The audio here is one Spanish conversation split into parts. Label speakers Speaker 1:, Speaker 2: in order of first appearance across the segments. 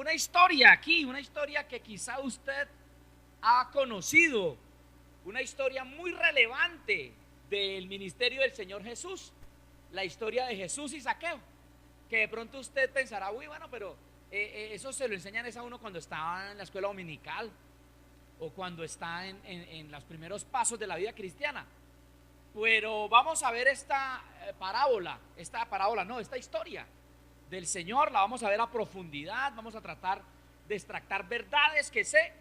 Speaker 1: una historia aquí, una historia que quizá usted ha conocido, una historia muy relevante del ministerio del Señor Jesús, la historia de Jesús y Zaqueo, que de pronto usted pensará, uy, bueno, pero eso se lo enseñan a uno cuando está en la escuela dominical o cuando está en los primeros pasos de la vida cristiana. Pero vamos a ver esta historia del Señor, la vamos a ver a profundidad, vamos a tratar de extractar verdades que sé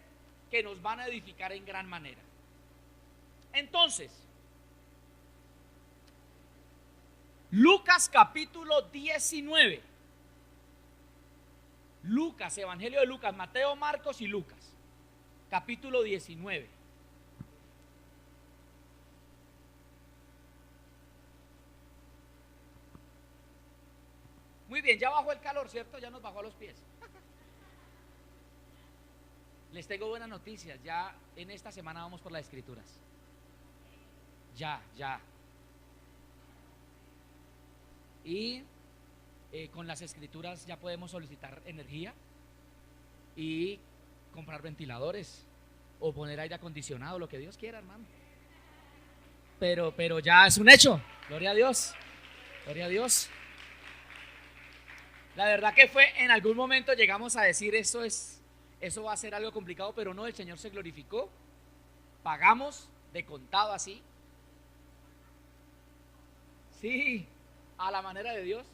Speaker 1: que nos van a edificar en gran manera. Entonces, Lucas capítulo 19. Lucas, Evangelio de Lucas, Mateo, Marcos y Lucas, capítulo 19. Muy bien, ya bajó el calor, ¿cierto? Ya nos bajó a los pies. Les tengo buenas noticias, ya en esta semana vamos por las escrituras. Ya. Y con las escrituras ya podemos solicitar energía y comprar ventiladores o poner aire acondicionado, lo que Dios quiera, hermano. Pero ya es un hecho, gloria a Dios, gloria a Dios. La verdad que en algún momento llegamos a decir eso va a ser algo complicado, pero no, el Señor se glorificó, pagamos de contado así, sí, a la manera de Dios,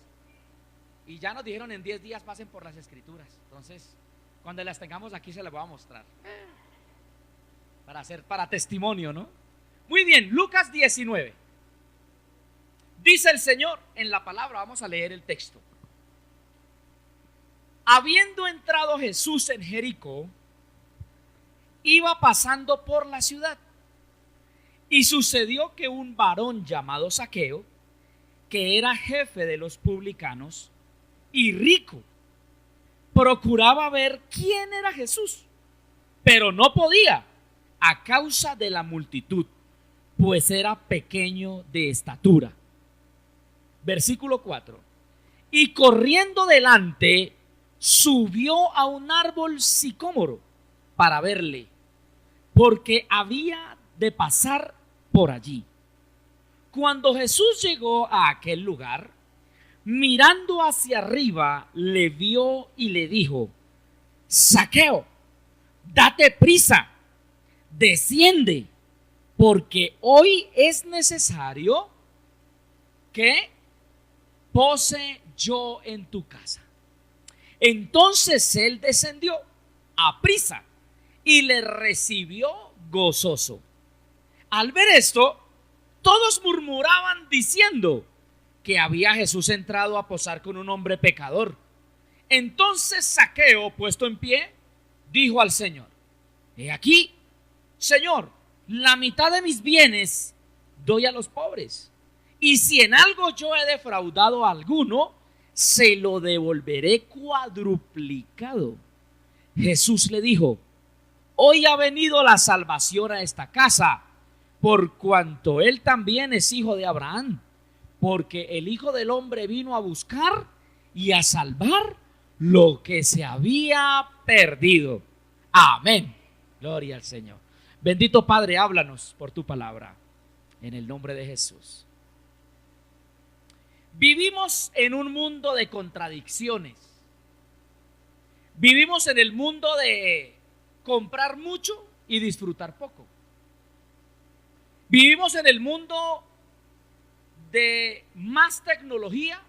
Speaker 1: y ya nos dijeron en 10 días pasen por las escrituras. Entonces, cuando las tengamos aquí se las voy a mostrar para testimonio, ¿no? Muy bien, Lucas 19. Dice el Señor en la palabra, vamos a leer el texto. Habiendo entrado Jesús en Jericó, iba pasando por la ciudad, y sucedió que un varón llamado Zaqueo, que era jefe de los publicanos y rico, procuraba ver quién era Jesús, pero no podía a causa de la multitud, pues era pequeño de estatura. Versículo 4. Y corriendo delante, subió a un árbol sicómoro para verle, porque había de pasar por allí. Cuando Jesús llegó a aquel lugar, mirando hacia arriba, le vio y le dijo: Zaqueo, date prisa, desciende, porque hoy es necesario que pose yo en tu casa. Entonces él descendió a prisa y le recibió gozoso. Al ver esto, todos murmuraban diciendo que había Jesús entrado a posar con un hombre pecador. Entonces Zaqueo, puesto en pie, dijo al Señor: He aquí, Señor, la mitad de mis bienes doy a los pobres, y si en algo yo he defraudado a alguno, se lo devolveré cuadruplicado. Jesús le dijo: Hoy ha venido la salvación a esta casa, por cuanto él también es hijo de Abraham, porque el Hijo del Hombre vino a buscar y a salvar lo que se había perdido. Amén. Gloria al Señor. Bendito Padre, háblanos por tu palabra, en el nombre de Jesús. Vivimos en un mundo de contradicciones. Vivimos en el mundo de comprar mucho y disfrutar poco. Vivimos en el mundo de más tecnología,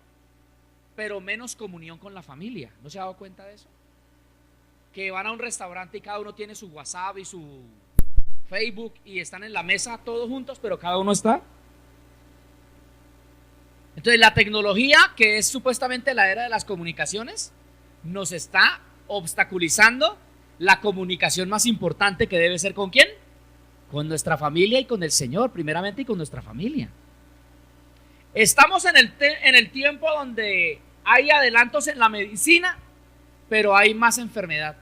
Speaker 1: pero menos comunión con la familia. ¿No se ha dado cuenta de eso? Que van a un restaurante y cada uno tiene su WhatsApp y su Facebook y están en la mesa todos juntos, pero cada uno está. Entonces la tecnología, que es supuestamente la era de las comunicaciones, nos está obstaculizando la comunicación más importante, que debe ser ¿con quién? Con nuestra familia y con el Señor, primeramente, y con nuestra familia. Estamos en el tiempo donde hay adelantos en la medicina, pero hay más enfermedad.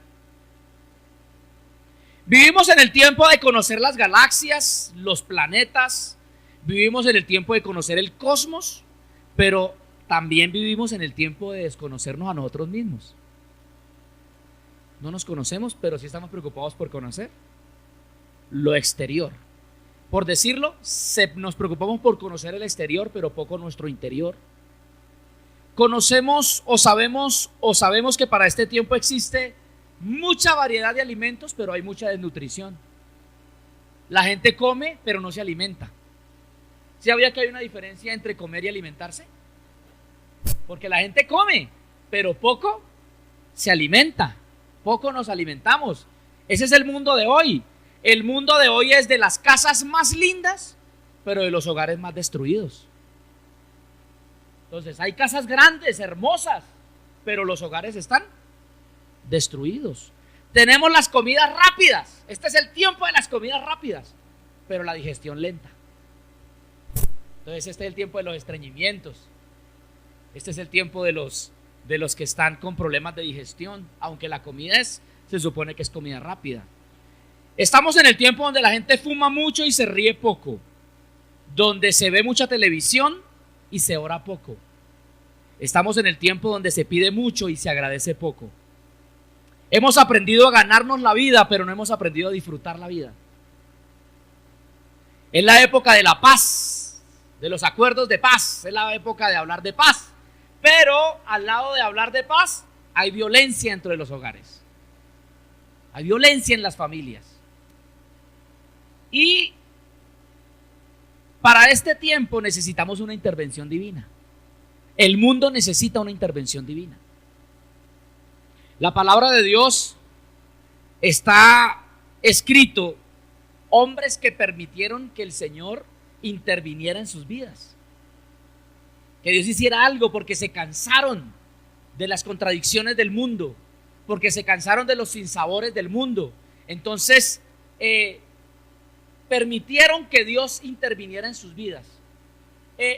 Speaker 1: Vivimos en el tiempo de conocer las galaxias, los planetas. Vivimos en el tiempo de conocer el cosmos, pero también vivimos en el tiempo de desconocernos a nosotros mismos. No nos conocemos, pero sí estamos preocupados por conocer lo exterior. Por decirlo, nos preocupamos por conocer el exterior, pero poco nuestro interior. Conocemos o sabemos que para este tiempo existe mucha variedad de alimentos, pero hay mucha desnutrición. La gente come, pero no se alimenta. ¿Sí sabía que hay una diferencia entre comer y alimentarse? Porque la gente come, pero poco se alimenta. Poco nos alimentamos. Ese es el mundo de hoy. El mundo de hoy es de las casas más lindas, pero de los hogares más destruidos. Entonces hay casas grandes, hermosas, pero los hogares están destruidos. Tenemos las comidas rápidas. Este es el tiempo de las comidas rápidas, pero la digestión lenta. Entonces este es el tiempo de los estreñimientos. Este es el tiempo de los que están con problemas de digestión, aunque la comida se supone que es comida rápida. Estamos en el tiempo donde la gente fuma mucho y se ríe poco, donde se ve mucha televisión y se ora poco. Estamos en el tiempo donde se pide mucho y se agradece poco. Hemos aprendido a ganarnos la vida, pero no hemos aprendido a disfrutar la vida. Es la época de la paz, de los acuerdos de paz, es la época de hablar de paz. Pero al lado de hablar de paz, hay violencia dentro de los hogares. Hay violencia en las familias. Y para este tiempo necesitamos una intervención divina. El mundo necesita una intervención divina. La palabra de Dios está escrito, hombres que permitieron que el Señor interviniera en sus vidas. Que Dios hiciera algo porque se cansaron de las contradicciones del mundo, porque se cansaron de los sinsabores del mundo. Entonces permitieron que Dios interviniera en sus vidas.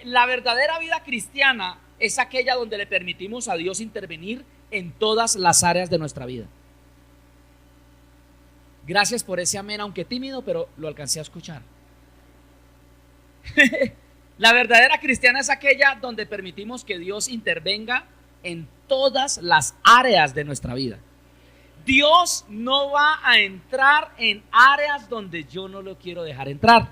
Speaker 1: La verdadera vida cristiana es aquella donde le permitimos a Dios intervenir en todas las áreas de nuestra vida. Gracias por ese amén, aunque tímido, pero lo alcancé a escuchar. La verdadera cristiana es aquella donde permitimos que Dios intervenga en todas las áreas de nuestra vida. Dios no va a entrar en áreas donde yo no lo quiero dejar entrar.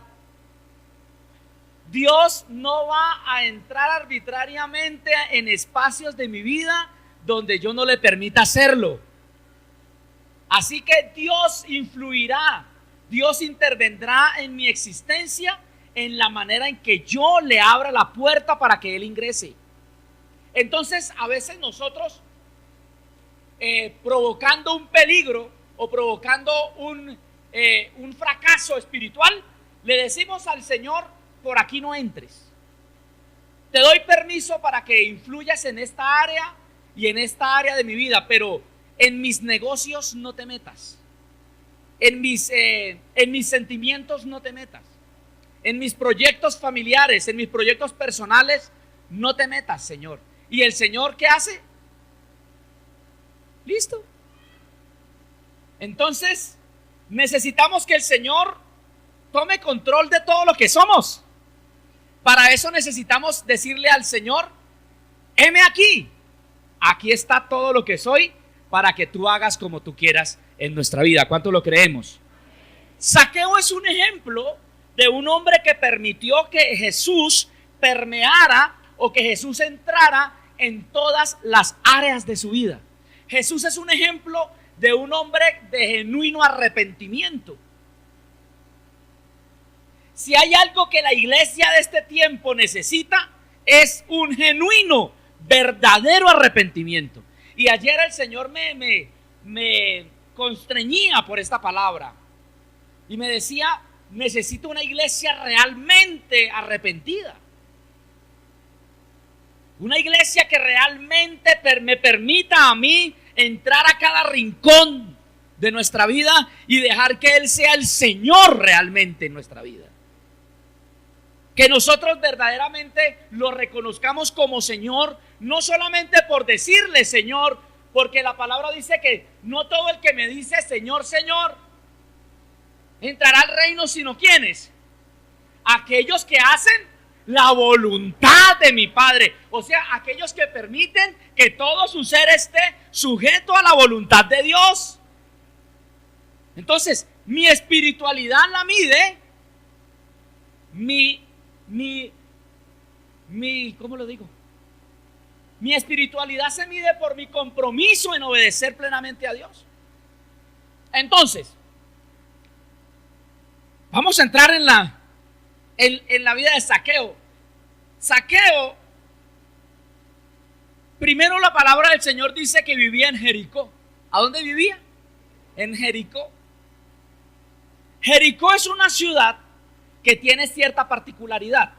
Speaker 1: Dios no va a entrar arbitrariamente en espacios de mi vida donde yo no le permita hacerlo. Así que Dios influirá, Dios intervendrá en mi existencia en la manera en que yo le abra la puerta para que Él ingrese. Entonces a veces nosotros provocando un peligro o provocando un fracaso espiritual, le decimos al Señor: por aquí no entres. Te doy permiso para que influyas en esta área y en esta área de mi vida, pero en mis negocios no te metas. En mis sentimientos no te metas. En mis proyectos familiares, en mis proyectos personales, no te metas, Señor. ¿Y el Señor qué hace? Listo. Entonces, necesitamos que el Señor tome control de todo lo que somos. Para eso necesitamos decirle al Señor: heme aquí. Aquí está todo lo que soy para que tú hagas como tú quieras en nuestra vida. ¿Cuánto lo creemos? Zaqueo es un ejemplo de un hombre que permitió que Jesús permeara o que Jesús entrara en todas las áreas de su vida. Jesús es un ejemplo de un hombre de genuino arrepentimiento. Si hay algo que la iglesia de este tiempo necesita, es un genuino, verdadero arrepentimiento. Y ayer el Señor me constreñía por esta palabra y me decía: necesito una iglesia realmente arrepentida. Una iglesia que realmente me permita a mí entrar a cada rincón de nuestra vida y dejar que Él sea el Señor realmente en nuestra vida. Que nosotros verdaderamente lo reconozcamos como Señor, no solamente por decirle Señor, porque la palabra dice que no todo el que me dice Señor, Señor, entrará al reino, sino ¿quiénes? Aquellos que hacen la voluntad de mi Padre. O sea, aquellos que permiten que todo su ser esté sujeto a la voluntad de Dios. Entonces, mi espiritualidad la mide ¿cómo lo digo? Mi espiritualidad se mide por mi compromiso en obedecer plenamente a Dios. Entonces, vamos a entrar en la vida de Zaqueo. Zaqueo, primero la palabra del Señor dice que vivía en Jericó. ¿A dónde vivía? En Jericó. Jericó es una ciudad que tiene cierta particularidad.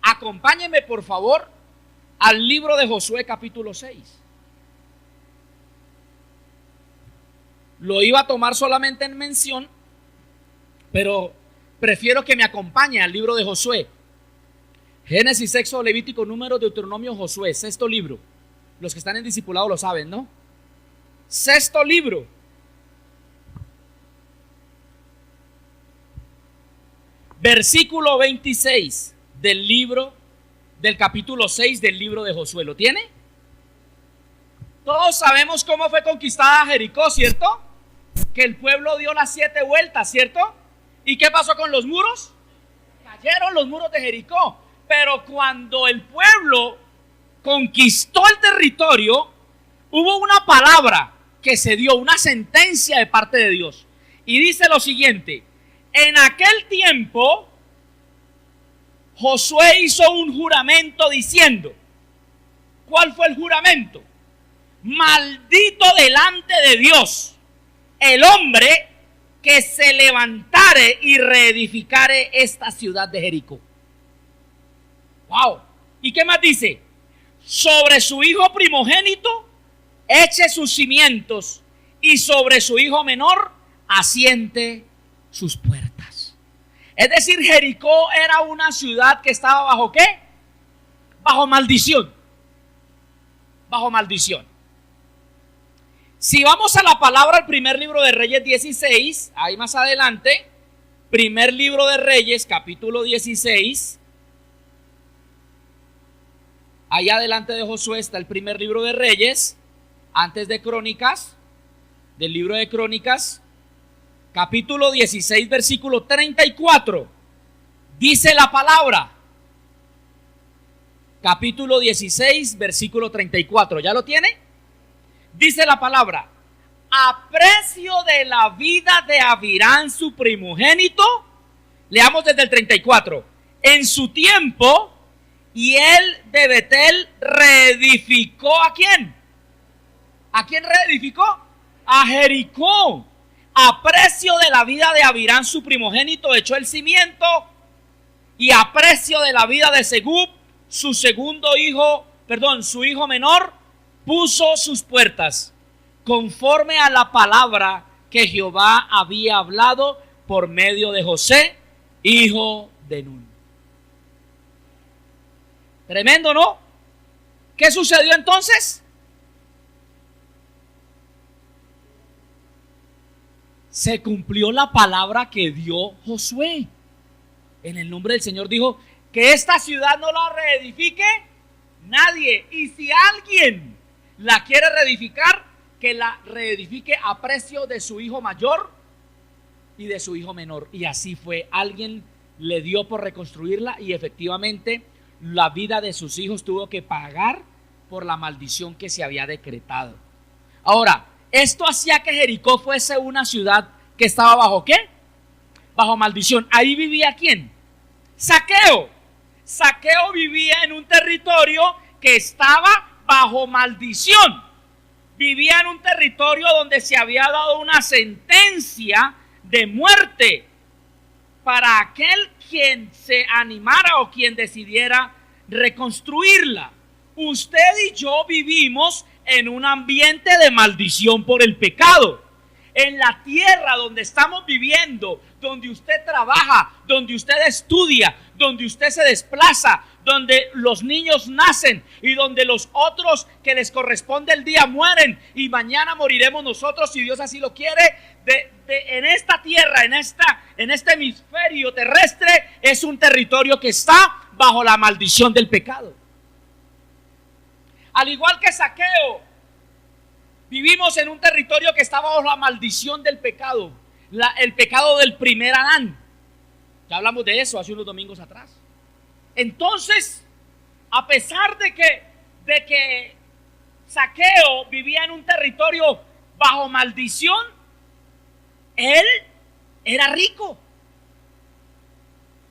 Speaker 1: Acompáñenme por favor al libro de Josué capítulo 6. Lo iba a tomar solamente en mención, pero prefiero que me acompañe al libro de Josué. Génesis, Éxodo, Levítico, Números, Deuteronomio, Josué, sexto libro. Los que están en discipulado lo saben, ¿no? Sexto libro. Versículo 26 del capítulo 6 del libro de Josué. ¿Lo tiene? Todos sabemos cómo fue conquistada Jericó, ¿cierto? Que el pueblo dio las 7 vueltas, ¿cierto? ¿Y qué pasó con los muros? Cayeron los muros de Jericó. Pero cuando el pueblo conquistó el territorio, hubo una palabra que se dio, una sentencia de parte de Dios. Y dice lo siguiente: en aquel tiempo Josué hizo un juramento diciendo, ¿cuál fue el juramento? Maldito delante de Dios el hombre que se levantare y reedificare esta ciudad de Jericó. Wow. ¿Y qué más dice? Sobre su hijo primogénito eche sus cimientos y sobre su hijo menor asiente sus puertas. Es decir, Jericó era una ciudad que estaba bajo ¿qué? Bajo maldición. Bajo maldición. Si vamos a la palabra, el primer libro de Reyes 16, ahí más adelante, primer libro de Reyes, capítulo 16, ahí adelante de Josué está el primer libro de Reyes, antes de Crónicas, del libro de Crónicas, capítulo 16, versículo 34, dice la palabra, capítulo 16, versículo 34, ¿ya lo tiene? Dice la palabra: a precio de la vida de Abirán su primogénito, leamos desde el 34, en su tiempo, y él de Betel reedificó ¿a quién? ¿A quién reedificó? A Jericó. A precio de la vida de Abirán su primogénito echó el cimiento, y a precio de la vida de Segub su su hijo menor puso sus puertas, conforme a la palabra que Jehová había hablado por medio de José, hijo de Nun. Tremendo, ¿no? ¿Qué sucedió entonces? Se cumplió la palabra que dio Josué. En el nombre del Señor dijo que esta ciudad no la reedifique nadie. Y si alguien la quiere reedificar, que la reedifique a precio de su hijo mayor y de su hijo menor. Y así fue. Alguien le dio por reconstruirla y efectivamente la vida de sus hijos tuvo que pagar por la maldición que se había decretado. Ahora, esto hacía que Jericó fuese una ciudad que estaba bajo ¿qué? Bajo maldición. Ahí vivía ¿quién? Zaqueo. Zaqueo vivía en un territorio que estaba bajo maldición. Vivía en un territorio donde se había dado una sentencia de muerte para aquel quien se animara o quien decidiera reconstruirla. Usted y yo vivimos en un ambiente de maldición por el pecado. En la tierra donde estamos viviendo, donde usted trabaja, donde usted estudia, donde usted se desplaza, donde los niños nacen y donde los otros que les corresponde el día mueren y mañana moriremos nosotros si Dios así lo quiere. En esta tierra, en este hemisferio terrestre, es un territorio que está bajo la maldición del pecado. Al igual que Zaqueo, vivimos en un territorio que está bajo la maldición del pecado, el pecado del primer Adán. Ya hablamos de eso hace unos domingos atrás. Entonces, a pesar de que Zaqueo vivía en un territorio bajo maldición, él era rico.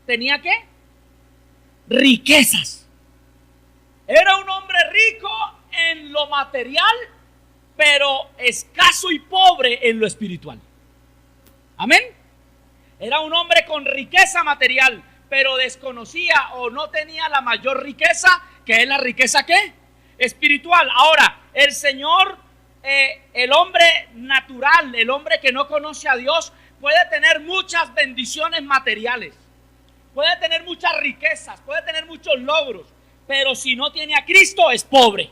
Speaker 1: ¿Tenía qué? Riquezas. Era un hombre rico en lo material, pero escaso y pobre en lo espiritual. Amén. Era un hombre con riqueza material, pero desconocía o no tenía la mayor riqueza, que es la riqueza ¿qué? Espiritual. Ahora, el Señor, el hombre natural, el hombre que no conoce a Dios, puede tener muchas bendiciones materiales, puede tener muchas riquezas, puede tener muchos logros, pero si no tiene a Cristo es pobre.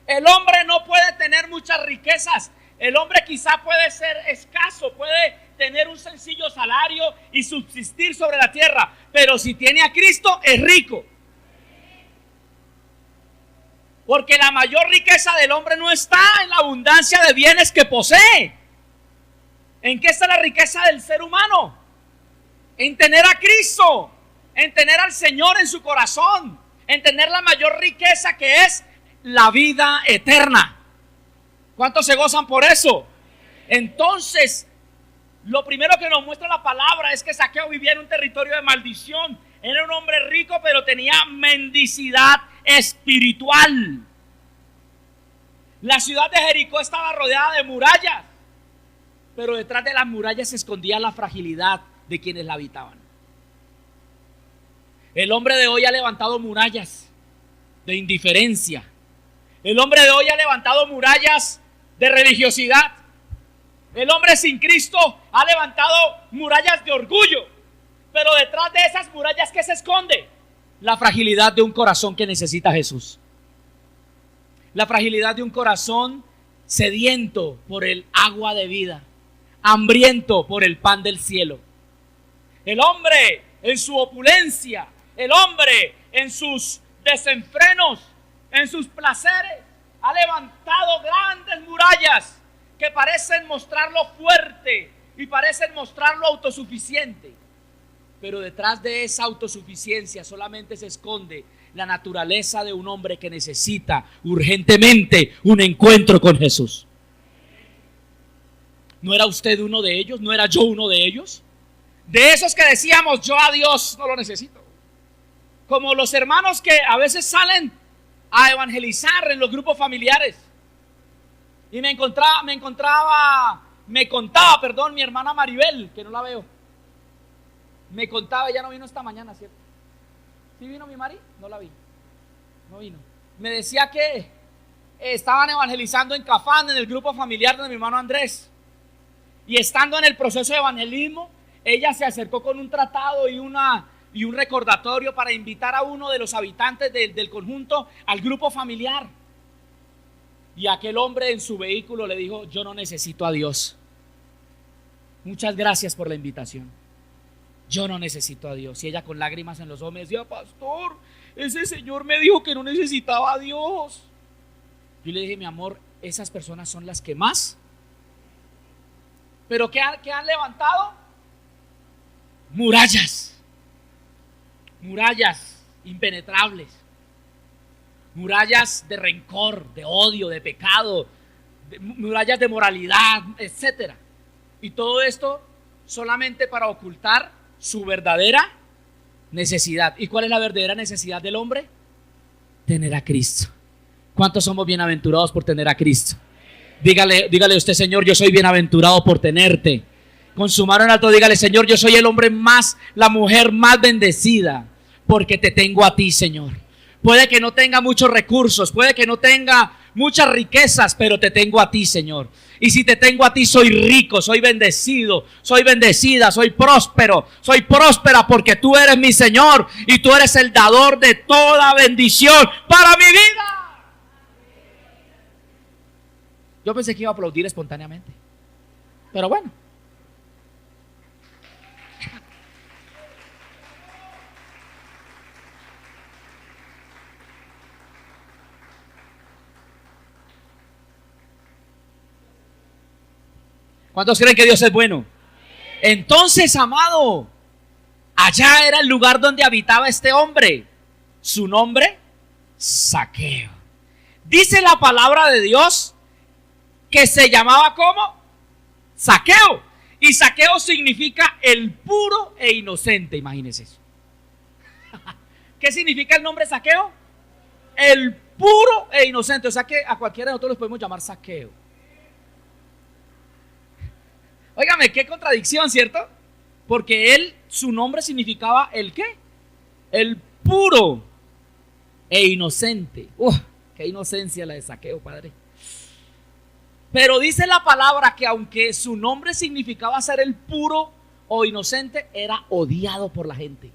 Speaker 1: El hombre no puede tener muchas riquezas. El hombre quizá puede ser escaso, puede tener un sencillo salario y subsistir sobre la tierra, pero si tiene a Cristo es rico. Porque la mayor riqueza del hombre no está en la abundancia de bienes que posee. ¿En qué está la riqueza del ser humano? En tener a Cristo, en tener al Señor en su corazón, en tener la mayor riqueza que es la vida eterna. ¿Cuántos se gozan por eso? Entonces, lo primero que nos muestra la palabra es que Zaqueo vivía en un territorio de maldición. Era un hombre rico, pero tenía mendicidad espiritual. La ciudad de Jericó estaba rodeada de murallas, pero detrás de las murallas se escondía la fragilidad de quienes la habitaban. El hombre de hoy ha levantado murallas de indiferencia. El hombre de hoy ha levantado murallas de religiosidad. El hombre sin Cristo ha levantado murallas de orgullo. Pero detrás de esas murallas, ¿qué se esconde? La fragilidad de un corazón que necesita a Jesús. La fragilidad de un corazón sediento por el agua de vida, hambriento por el pan del cielo. El hombre en su opulencia, el hombre en sus desenfrenos, en sus placeres, ha levantado grandes murallas que parecen mostrarlo fuerte y parecen mostrarlo autosuficiente. Pero detrás de esa autosuficiencia solamente se esconde la naturaleza de un hombre que necesita urgentemente un encuentro con Jesús. ¿No era usted uno de ellos? ¿No era yo uno de ellos? De esos que decíamos, yo a Dios no lo necesito. Como los hermanos que a veces salen a evangelizar en los grupos familiares. Y me contaba mi hermana Maribel, que no la veo. Me contaba, ella no vino esta mañana, ¿cierto? ¿Sí vino mi Mari? No la vi. No vino. Me decía que estaban evangelizando en Cafán, en el grupo familiar de mi hermano Andrés. Y estando en el proceso de evangelismo, ella se acercó con un tratado y un recordatorio para invitar a uno de los habitantes del conjunto al grupo familiar. Y aquel hombre en su vehículo le dijo, yo no necesito a Dios. Muchas gracias por la invitación. Yo no necesito a Dios. Y ella con lágrimas en los ojos me decía, pastor, ese señor me dijo que no necesitaba a Dios. Yo le dije, mi amor, esas personas son las que más. ¿Pero qué han levantado? Murallas. Murallas impenetrables. Murallas de rencor, de odio, de pecado, murallas de moralidad, etcétera. Y todo esto solamente para ocultar su verdadera necesidad. ¿Y cuál es la verdadera necesidad del hombre? Tener a Cristo. ¿Cuántos somos bienaventurados por tener a Cristo? Dígale usted, Señor, yo soy bienaventurado por tenerte. Con su mano en alto, dígale, Señor, yo soy el hombre más, la mujer más bendecida, porque te tengo a ti, Señor. Puede que no tenga muchos recursos, puede que no tenga muchas riquezas, pero te tengo a ti, Señor. Y si te tengo a ti, soy rico, soy bendecido, soy bendecida, soy próspero, soy próspera porque tú eres mi Señor y tú eres el dador de toda bendición para mi vida. Yo pensé que iba a aplaudir espontáneamente, pero bueno. ¿Cuántos creen que Dios es bueno? Entonces, amado, allá era el lugar donde habitaba este hombre. Su nombre, Zaqueo. Dice la palabra de Dios que se llamaba ¿cómo? Zaqueo. Y Zaqueo significa el puro e inocente. Imagínense eso. ¿Qué significa el nombre Zaqueo? El puro e inocente. O sea que a cualquiera de nosotros los podemos llamar Zaqueo. Óigame, qué contradicción, ¿cierto? Porque él, su nombre significaba ¿el qué? El puro e inocente. Qué inocencia la de Zaqueo, padre. Pero dice la palabra que aunque su nombre significaba ser el puro o inocente, era odiado por la gente.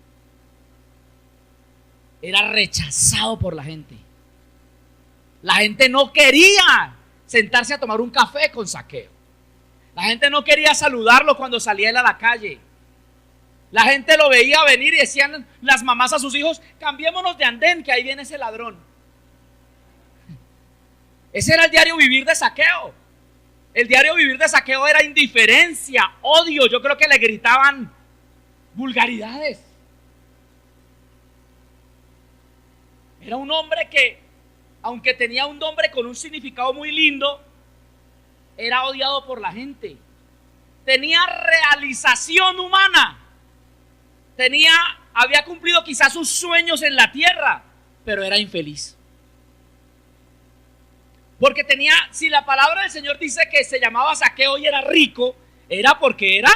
Speaker 1: Era rechazado por la gente. La gente no quería sentarse a tomar un café con Zaqueo. La gente no quería saludarlo cuando salía él a la calle. La gente lo veía venir y decían las mamás a sus hijos: cambiémonos de andén, que ahí viene ese ladrón. Ese era el diario vivir de Zaqueo. El diario vivir de Zaqueo era indiferencia, odio. Yo creo que le gritaban vulgaridades. Era un hombre que, aunque tenía un nombre con un significado muy lindo, era odiado por la gente. Tenía realización humana. Había cumplido quizás sus sueños en la tierra, pero era infeliz. Porque si la palabra del Señor dice que se llamaba Zaqueo y era rico, era porque era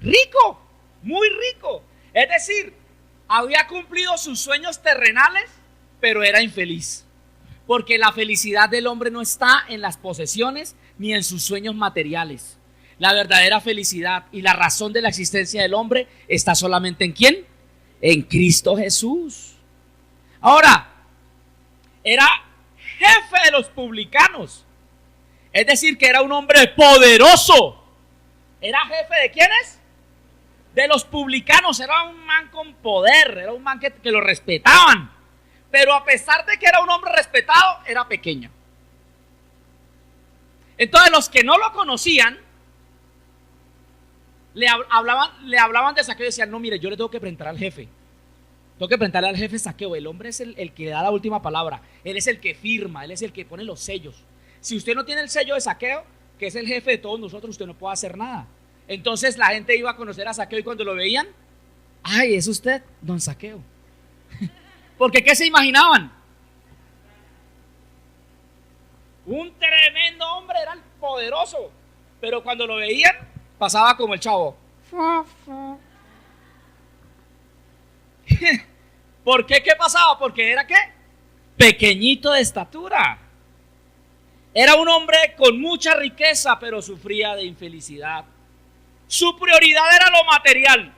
Speaker 1: rico, muy rico. Es decir, había cumplido sus sueños terrenales, pero era infeliz. Porque la felicidad del hombre no está en las posesiones ni en sus sueños materiales. La verdadera felicidad y la razón de la existencia del hombre está solamente ¿en quién? En Cristo Jesús. Ahora, era jefe de los publicanos. Es decir, que era un hombre poderoso. ¿Era jefe de quiénes? De los publicanos. Era un man con poder. Era un man que lo respetaban. Pero a pesar de que era un hombre respetado, era pequeño. Entonces los que no lo conocían le hablaban de Zaqueo y decían: no, mire, yo le tengo que presentar al jefe. Tengo que presentarle al jefe Zaqueo. El hombre es el que da la última palabra. Él es el que firma, él es el que pone los sellos. Si usted no tiene el sello de Zaqueo, que es el jefe de todos nosotros, usted no puede hacer nada. Entonces la gente iba a conocer a Zaqueo y cuando lo veían: ay, es usted, don Zaqueo. Porque ¿qué se imaginaban? Un tremendo hombre, era el poderoso. Pero cuando lo veían, pasaba como el Chavo. ¿Por qué? ¿Qué pasaba? Porque era ¿qué? Pequeñito de estatura. Era un hombre con mucha riqueza, pero sufría de infelicidad. Su prioridad era lo material.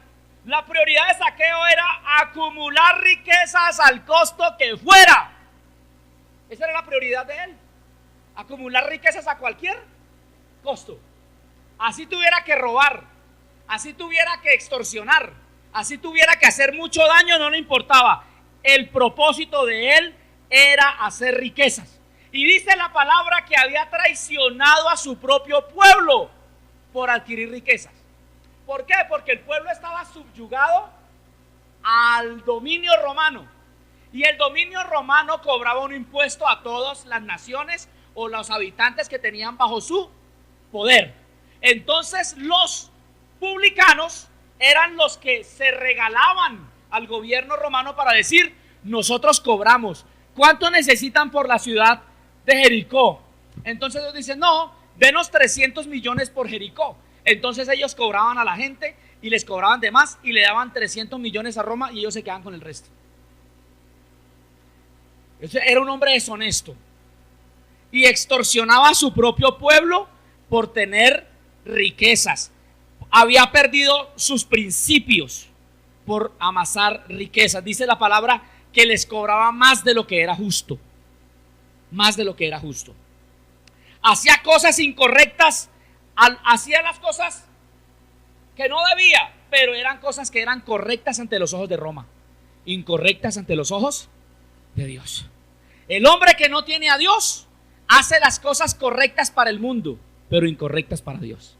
Speaker 1: La prioridad de Zaqueo era acumular riquezas al costo que fuera. Esa era la prioridad de él. Acumular riquezas a cualquier costo. Así tuviera que robar, así tuviera que extorsionar, así tuviera que hacer mucho daño, no le importaba. El propósito de él era hacer riquezas. Y dice la palabra que había traicionado a su propio pueblo por adquirir riquezas. ¿Por qué? Porque el pueblo estaba subyugado al dominio romano. Y el dominio romano cobraba un impuesto a todas las naciones o los habitantes que tenían bajo su poder. Entonces los publicanos eran los que se regalaban al gobierno romano para decir: nosotros cobramos. ¿Cuánto necesitan por la ciudad de Jericó? Entonces ellos dicen: no, denos 300 millones por Jericó. Entonces ellos cobraban a la gente y les cobraban de más y le daban 300 millones a Roma y ellos se quedaban con el resto. Era un hombre deshonesto. y extorsionaba a su propio pueblo por tener riquezas. Había perdido sus principios por amasar riquezas. Dice la palabra que les cobraba más de lo que era justo. Más de lo que era justo. Hacía cosas incorrectas, hacía las cosas que no debía, pero eran cosas que eran correctas ante los ojos de Roma, incorrectas ante los ojos de Dios. El hombre que no tiene a Dios hace las cosas correctas para el mundo, pero incorrectas para Dios.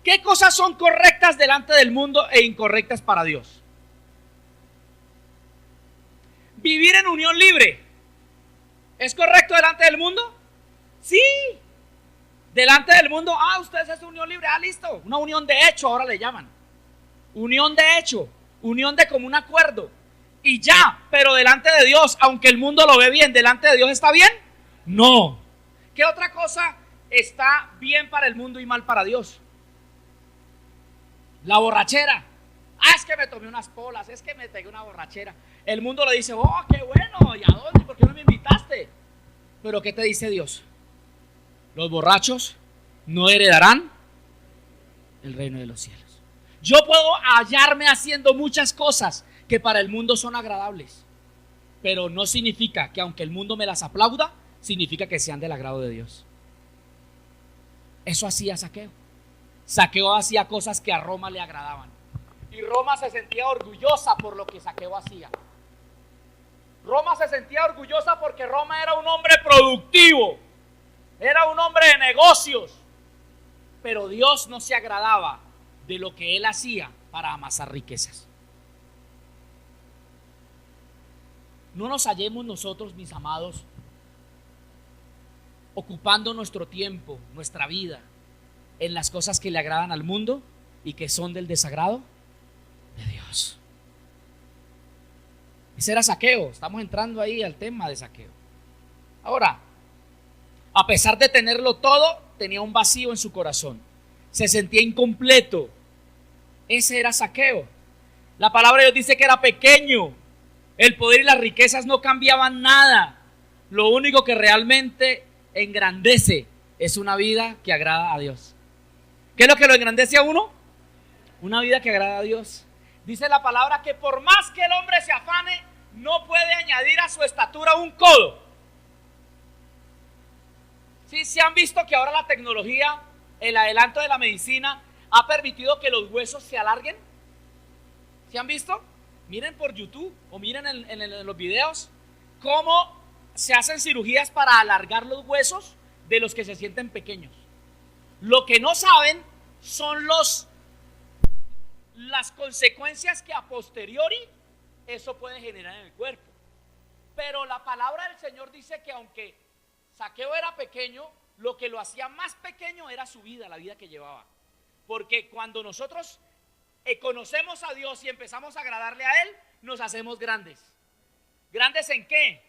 Speaker 1: ¿Qué cosas son correctas delante del mundo e incorrectas para Dios? Vivir en unión libre. ¿Es correcto delante del mundo? Sí. Delante del mundo, ustedes es unión libre, listo. Una unión de hecho, ahora le llaman. Unión de hecho, unión de común acuerdo. Y ya, pero delante de Dios, aunque el mundo lo ve bien, ¿delante de Dios está bien? No. ¿Qué otra cosa está bien para el mundo y mal para Dios? La borrachera. Es que me tomé unas polas, es que me pegué una borrachera. El mundo le dice, qué bueno, ¿y a dónde? ¿Por qué no me invitaste? Pero ¿qué te dice Dios? Los borrachos no heredarán el reino de los cielos. Yo puedo hallarme haciendo muchas cosas que para el mundo son agradables, pero no significa que aunque el mundo me las aplauda, significa que sean del agrado de Dios. Eso hacía Zaqueo. Zaqueo hacía cosas que a Roma le agradaban. Y Roma se sentía orgullosa por lo que Zaqueo hacía. Roma se sentía orgullosa porque Roma era un hombre productivo, era un hombre de negocios, pero Dios no se agradaba de lo que él hacía para amasar riquezas. No nos hallemos nosotros, mis amados, ocupando nuestro tiempo, nuestra vida, en las cosas que le agradan al mundo y que son del desagrado de Dios. Ese era Zaqueo. Estamos entrando ahí al tema de Zaqueo. Ahora, a pesar de tenerlo todo, tenía un vacío en su corazón. Se sentía incompleto. Ese era Zaqueo. La palabra de Dios dice que era pequeño. El poder y las riquezas no cambiaban nada. Lo único que realmente engrandece es una vida que agrada a Dios. ¿Qué es lo que lo engrandece a uno? Una vida que agrada a Dios. Dice la palabra que por más que el hombre se afane, no puede añadir a su estatura un codo. ¿Sí? ¿Se han visto que ahora la tecnología, el adelanto de la medicina, ha permitido que los huesos se alarguen? ¿Se han visto? Miren por YouTube o miren en los videos cómo se hacen cirugías para alargar los huesos de los que se sienten pequeños. Lo que no saben son las consecuencias que a posteriori eso puede generar en el cuerpo. Pero la palabra del Señor dice que aunque Zaqueo era pequeño, lo que lo hacía más pequeño era su vida, la vida que llevaba. Porque cuando nosotros conocemos a Dios y empezamos a agradarle a Él, nos hacemos grandes. ¿Grandes en qué?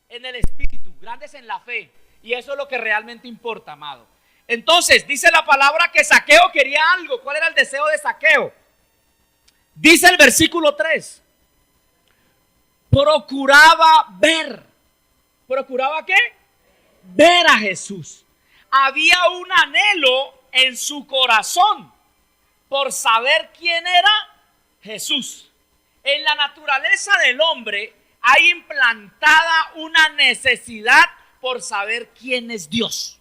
Speaker 1: En el espíritu, grandes en la fe. Y eso es lo que realmente importa, amado. Entonces, dice la palabra que Zaqueo quería algo. ¿Cuál era el deseo de Zaqueo? Dice el versículo 3. Procuraba ver. ¿Procuraba qué? Ver a Jesús. Había un anhelo en su corazón por saber quién era Jesús. En la naturaleza del hombre hay implantada una necesidad por saber quién es Dios.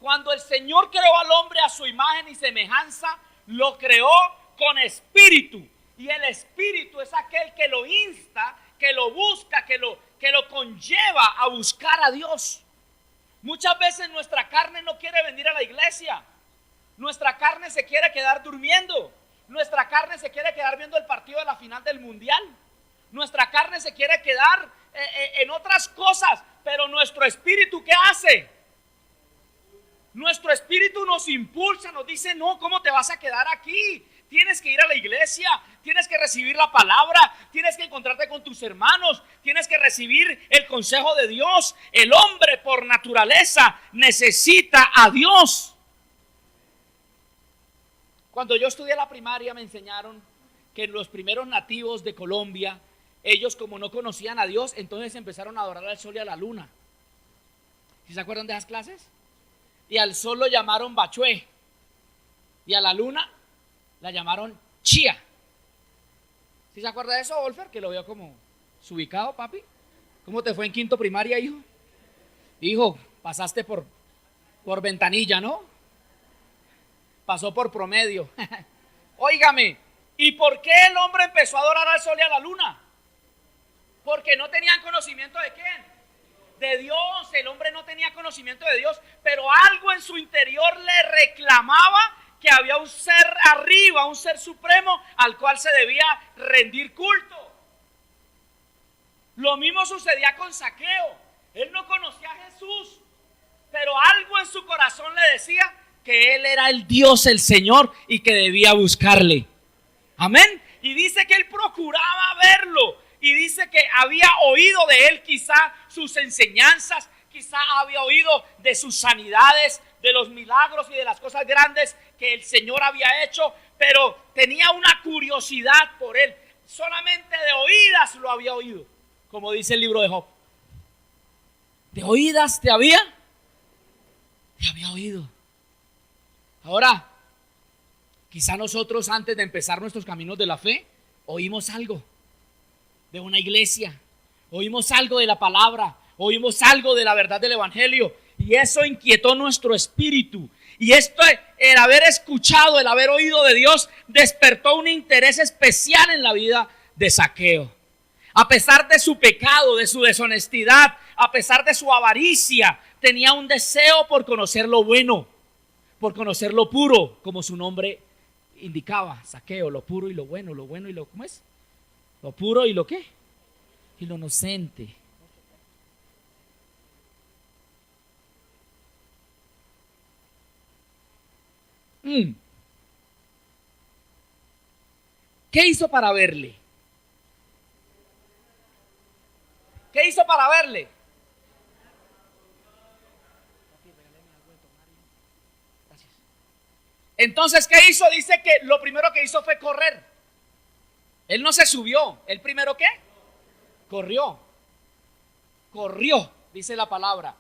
Speaker 1: Cuando el Señor creó al hombre a su imagen y semejanza, lo creó con espíritu. Y el espíritu es aquel que lo insta, que lo busca, que lo conlleva a buscar a Dios. Muchas veces nuestra carne no quiere venir a la iglesia. Nuestra carne se quiere quedar durmiendo. Nuestra carne se quiere quedar viendo el partido de la final del mundial. Nuestra carne se quiere quedar en otras cosas. Pero nuestro espíritu, ¿qué hace? Nuestro espíritu nos impulsa, nos dice, no, ¿cómo te vas a quedar aquí? Tienes que ir a la iglesia, tienes que recibir la palabra, tienes que encontrarte con tus hermanos, tienes que recibir el consejo de Dios. El hombre por naturaleza necesita a Dios. Cuando yo estudié la primaria me enseñaron que los primeros nativos de Colombia, ellos como no conocían a Dios, entonces empezaron a adorar al sol y a la luna. ¿Sí se acuerdan de esas clases? Y al sol lo llamaron Bachué. Y a la luna la llamaron Chía. ¿Sí se acuerda de eso, Wolfer? Que lo veo como subicado, papi. ¿Cómo te fue en quinto primaria, hijo? Hijo, pasaste por ventanilla, ¿no? Pasó por promedio. Óigame, ¿y por qué el hombre empezó a adorar al sol y a la luna? Porque no tenían conocimiento de quién, de Dios. El hombre no tenía conocimiento de Dios, pero algo en su interior le reclamaba que había un ser arriba, un ser supremo al cual se debía rendir culto. Lo mismo sucedía con Zaqueo. Él no conocía a Jesús, pero algo en su corazón le decía que él era el Dios, el Señor, y que debía buscarle. Amén. Y dice que él procuraba verlo. Y dice que había oído de él quizá sus enseñanzas, quizá había oído de sus sanidades, de los milagros y de las cosas grandes que el Señor había hecho, pero tenía una curiosidad por él. Solamente de oídas lo había oído, como dice el libro de Job. ¿De oídas te había oído? Ahora, quizá nosotros antes de empezar nuestros caminos de la fe, oímos algo de una iglesia, oímos algo de la palabra, oímos algo de la verdad del evangelio, y eso inquietó nuestro espíritu. Y esto, el haber escuchado, el haber oído de Dios, despertó un interés especial en la vida de Zaqueo. A pesar de su pecado, de su deshonestidad, a pesar de su avaricia, tenía un deseo por conocer lo bueno, por conocer lo puro, como su nombre indicaba, Zaqueo, lo puro y lo bueno y lo, ¿cómo es? Lo puro y lo ¿qué? Y lo inocente. ¿Qué hizo para verle? ¿Qué hizo para verle? Entonces, ¿qué hizo? Dice que lo primero que hizo fue correr. Él no se subió. ¿El primero qué? Corrió. Corrió, dice la palabra.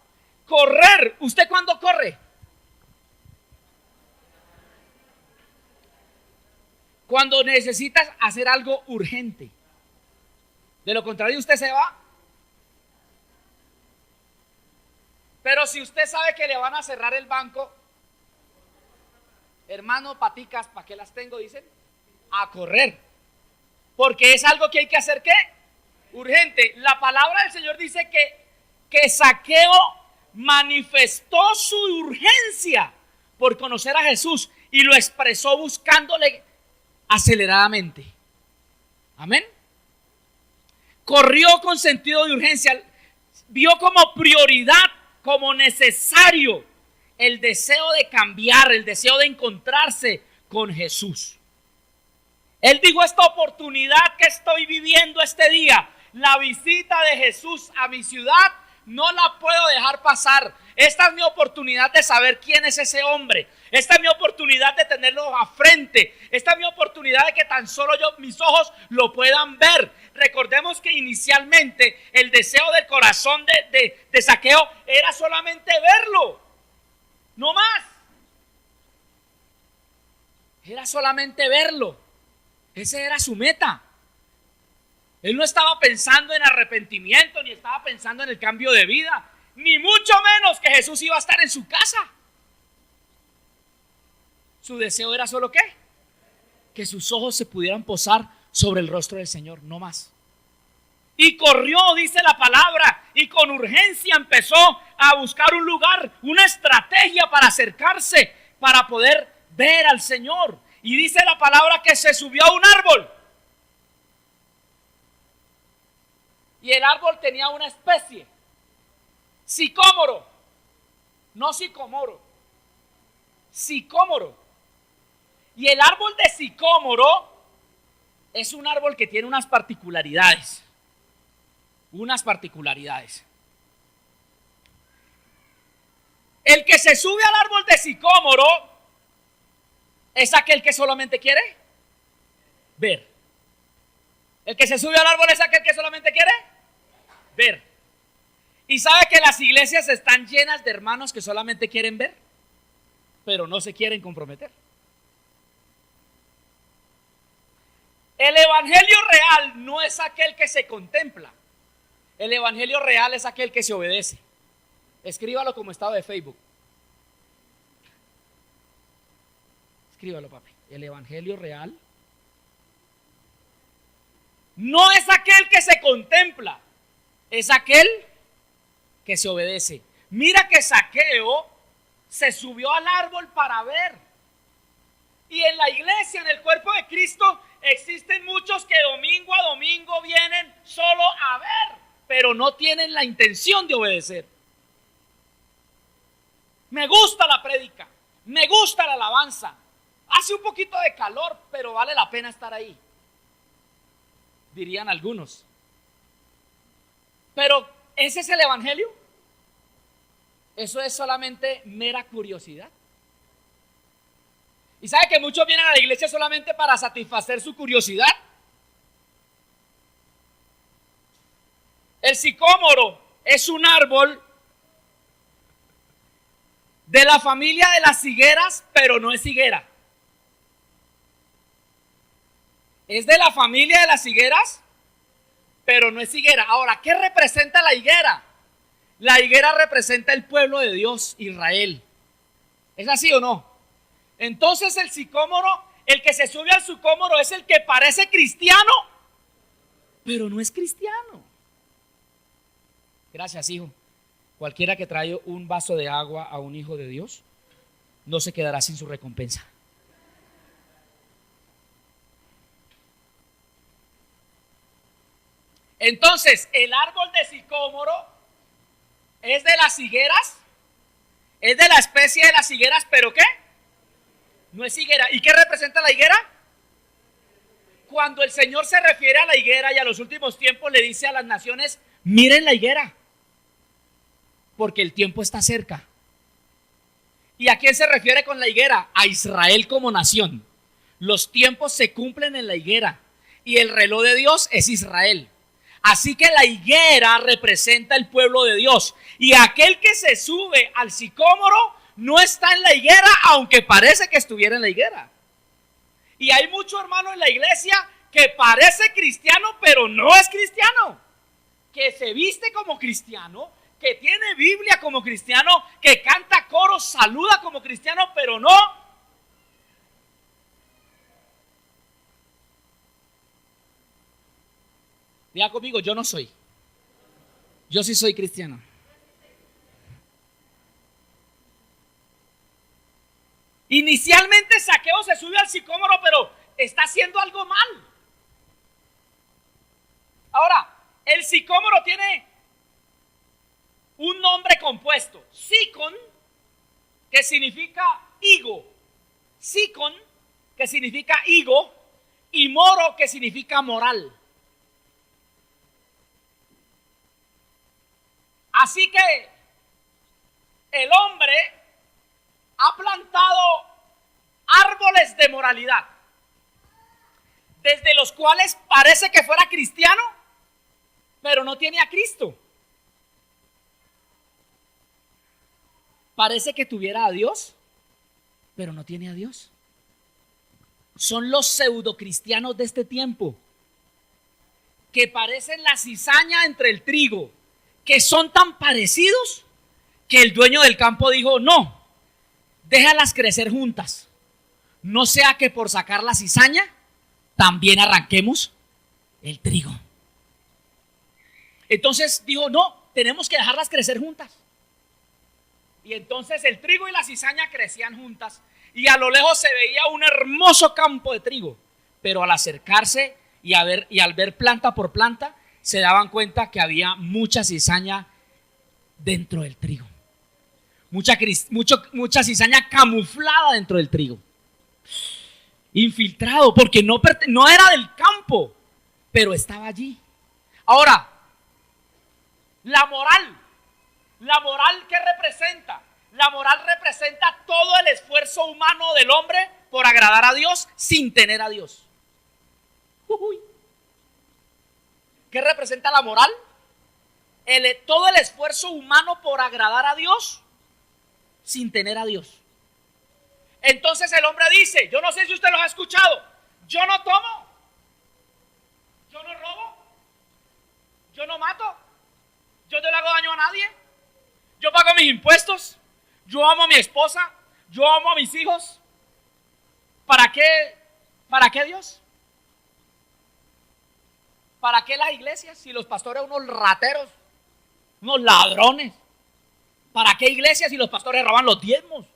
Speaker 1: Correr. ¿Usted cuándo corre? Cuando necesitas hacer algo urgente. De lo contrario, usted se va. Pero si usted sabe que le van a cerrar el banco, hermano, paticas, ¿para qué las tengo? Dicen, a correr. Porque es algo que hay que hacer, ¿qué? Urgente. La palabra del Señor dice que Zaqueo manifestó su urgencia por conocer a Jesús y lo expresó buscándole aceleradamente. Amén. Corrió con sentido de urgencia. Vio como prioridad, como necesario, el deseo de cambiar, el deseo de encontrarse con Jesús. Él dijo: esta oportunidad que estoy viviendo este día, la visita de Jesús a mi ciudad, no la puedo dejar pasar. Esta es mi oportunidad de saber quién es ese hombre. Esta es mi oportunidad de tenerlo a frente. Esta es mi oportunidad de que tan solo mis ojos lo puedan ver. Recordemos que inicialmente el deseo del corazón de Zaqueo era solamente verlo. No más. Era solamente verlo. Esa era su meta. Él no estaba pensando en arrepentimiento, ni estaba pensando en el cambio de vida, ni mucho menos que Jesús iba a estar en su casa. Su deseo era solo ¿qué? Que sus ojos se pudieran posar sobre el rostro del Señor, no más. Y corrió, dice la palabra, y con urgencia empezó a buscar un lugar, una estrategia para acercarse, para poder ver al Señor. Y dice la palabra que se subió a un árbol. Y el árbol tenía una especie, sicómoro, no sicomoro, sicómoro. Y el árbol de sicómoro es un árbol que tiene unas particularidades. El que se sube al árbol de sicómoro es aquel que solamente quiere ver. El que se sube al árbol es aquel que solamente quiere ver. Y sabe que las iglesias están llenas de hermanos que solamente quieren ver, pero no se quieren comprometer. El evangelio real no es aquel que se contempla. El evangelio real es aquel que se obedece. Escríbalo como estado de Facebook. Escríbalo, papi. El evangelio real no es aquel que se contempla, es aquel que se obedece. Mira que Zaqueo se subió al árbol para ver. Y en la iglesia, en el cuerpo de Cristo, existen muchos que domingo a domingo vienen solo a ver, pero no tienen la intención de obedecer. Me gusta la prédica, me gusta la alabanza. Hace un poquito de calor, pero vale la pena estar ahí, dirían algunos. Pero ¿ese es el evangelio? Eso es solamente mera curiosidad. ¿Y sabe que muchos vienen a la iglesia solamente para satisfacer su curiosidad? El sicómoro es un árbol de la familia de las higueras, pero no es higuera. Es de la familia de las higueras, pero no es higuera. Ahora, ¿qué representa la higuera? La higuera representa el pueblo de Dios, Israel. ¿Es así o no? Entonces el sicómoro, el que se sube al sicómoro es el que parece cristiano, pero no es cristiano. Gracias, hijo. Cualquiera que trae un vaso de agua a un hijo de Dios no se quedará sin su recompensa. Entonces, el árbol de sicómoro es de las higueras, es de la especie de las higueras, pero ¿qué? No es higuera. ¿Y qué representa la higuera? Cuando el Señor se refiere a la higuera y a los últimos tiempos le dice a las naciones, miren la higuera, porque el tiempo está cerca. ¿Y a quién se refiere con la higuera? A Israel como nación. Los tiempos se cumplen en la higuera y el reloj de Dios es Israel. Así que la higuera representa el pueblo de Dios. Y aquel que se sube al sicómoro no está en la higuera, aunque parece que estuviera en la higuera. Y hay muchos hermanos en la iglesia que parece cristiano, pero no es cristiano. Que se viste como cristiano, que tiene Biblia como cristiano, que canta coros, saluda como cristiano, pero no. Diga conmigo, yo no soy. Yo sí soy cristiano. Inicialmente Zaqueo se sube al sicómoro, pero está haciendo algo mal. Ahora, el sicómoro tiene un nombre compuesto. Sicón, que significa higo. Sicón, que significa higo. Y moro, que significa moral. Así que el hombre ha plantado árboles de moralidad, desde los cuales parece que fuera cristiano, pero no tiene a Cristo. Parece que tuviera a Dios, pero no tiene a Dios. Son los pseudocristianos de este tiempo, que parecen la cizaña entre el trigo, que son tan parecidos que el dueño del campo dijo, no, déjalas crecer juntas, no sea que por sacar la cizaña también arranquemos el trigo. Entonces dijo, no, tenemos que dejarlas crecer juntas. Y entonces el trigo y la cizaña crecían juntas y a lo lejos se veía un hermoso campo de trigo, pero al acercarse y al ver planta por planta se daban cuenta que había mucha cizaña dentro del trigo. Mucha cizaña camuflada dentro del trigo. Infiltrado, porque no era del campo, pero estaba allí. Ahora, la moral, ¿qué representa? La moral representa todo el esfuerzo humano del hombre por agradar a Dios sin tener a Dios. ¿Qué representa la moral? todo el esfuerzo humano por agradar a Dios sin tener a Dios. Entonces el hombre dice, yo no sé si usted lo ha escuchado, yo no tomo, yo no robo, yo no mato, yo no le hago daño a nadie, yo pago mis impuestos, yo amo a mi esposa, yo amo a mis hijos. ¿Para qué? ¿Para qué Dios? ¿Para qué las iglesias? Si los pastores son unos rateros, unos ladrones. ¿Para qué iglesias si los pastores roban los diezmos?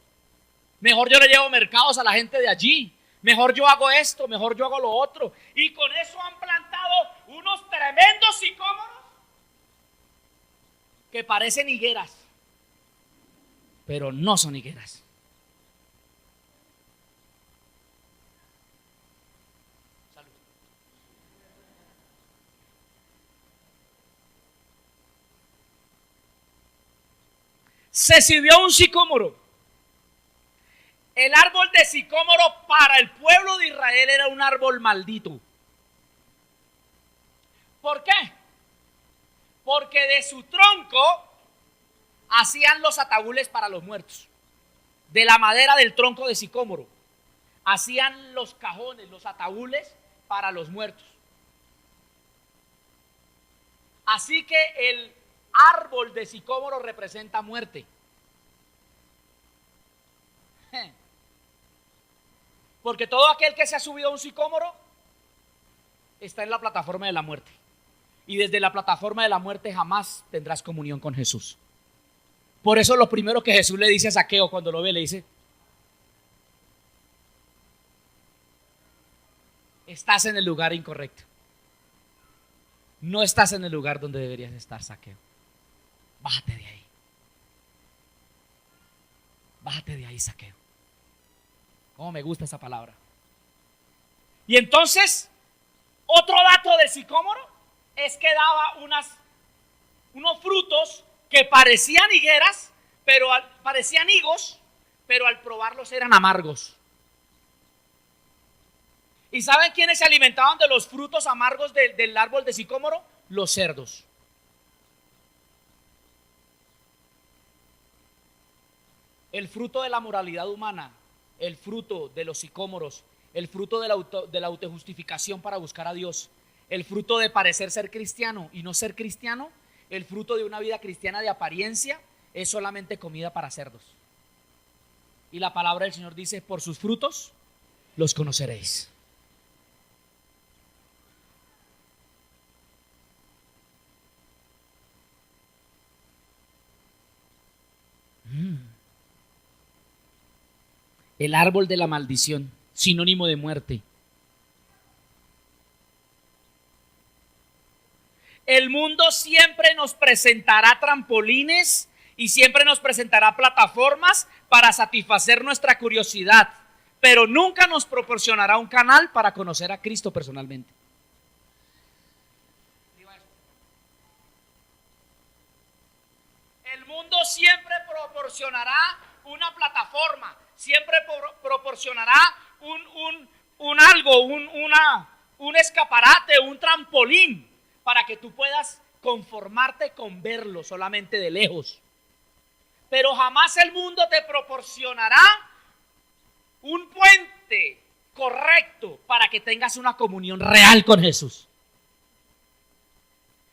Speaker 1: Mejor yo le llevo mercados a la gente de allí. Mejor yo hago esto, mejor yo hago lo otro. Y con eso han plantado unos tremendos sicómoros que parecen higueras, pero no son higueras. Salud. Se sirvió un sicómoro. El árbol de sicómoro para el pueblo de Israel era un árbol maldito. ¿Por qué? Porque de su tronco hacían los ataúdes para los muertos. De la madera del tronco de sicómoro hacían los cajones, los ataúdes para los muertos. Así que el árbol de sicómoro representa muerte. Porque todo aquel que se ha subido a un sicómoro está en la plataforma de la muerte. Y desde la plataforma de la muerte jamás tendrás comunión con Jesús. Por eso lo primero que Jesús le dice a Zaqueo cuando lo ve, le dice: estás en el lugar incorrecto. No estás en el lugar donde deberías estar, Zaqueo. Bájate de ahí. Bájate de ahí, Zaqueo. Oh, me gusta esa palabra. Y entonces, otro dato del sicómoro es que daba unos frutos que parecían higueras, parecían higos, pero al probarlos eran amargos. ¿Y saben quiénes se alimentaban de los frutos amargos del árbol de sicómoro? Los cerdos. El fruto de la moralidad humana, el fruto de los sicómoros, el fruto de la autojustificación para buscar a Dios, el fruto de parecer ser cristiano y no ser cristiano, el fruto de una vida cristiana de apariencia, es solamente comida para cerdos. Y la palabra del Señor dice: por sus frutos los conoceréis. El árbol de la maldición, sinónimo de muerte. El mundo siempre nos presentará trampolines y siempre nos presentará plataformas para satisfacer nuestra curiosidad, pero nunca nos proporcionará un canal para conocer a Cristo personalmente. El mundo siempre proporcionará una plataforma, siempre proporcionará un escaparate, un trampolín, para que tú puedas conformarte con verlo solamente de lejos. Pero jamás el mundo te proporcionará un puente correcto para que tengas una comunión real con Jesús.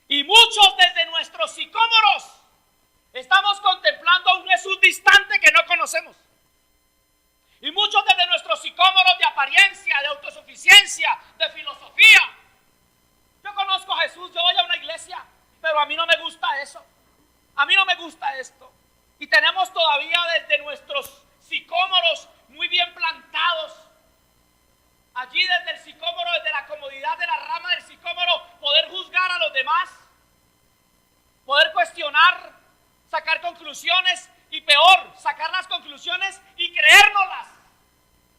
Speaker 1: Y muchos desde nuestros sicómoros estamos contemplando a un Jesús distante que no conocemos. Y muchos desde nuestros sicómoros de apariencia, de autosuficiencia, de filosofía. Yo conozco a Jesús, yo voy a una iglesia, pero a mí no me gusta eso. A mí no me gusta esto. Y tenemos todavía desde nuestros sicómoros muy bien plantados. Allí desde el sicómoro, desde la comodidad de la rama del sicómoro, poder juzgar a los demás, poder cuestionar, sacar conclusiones y peor, sacar las conclusiones y creérnoslas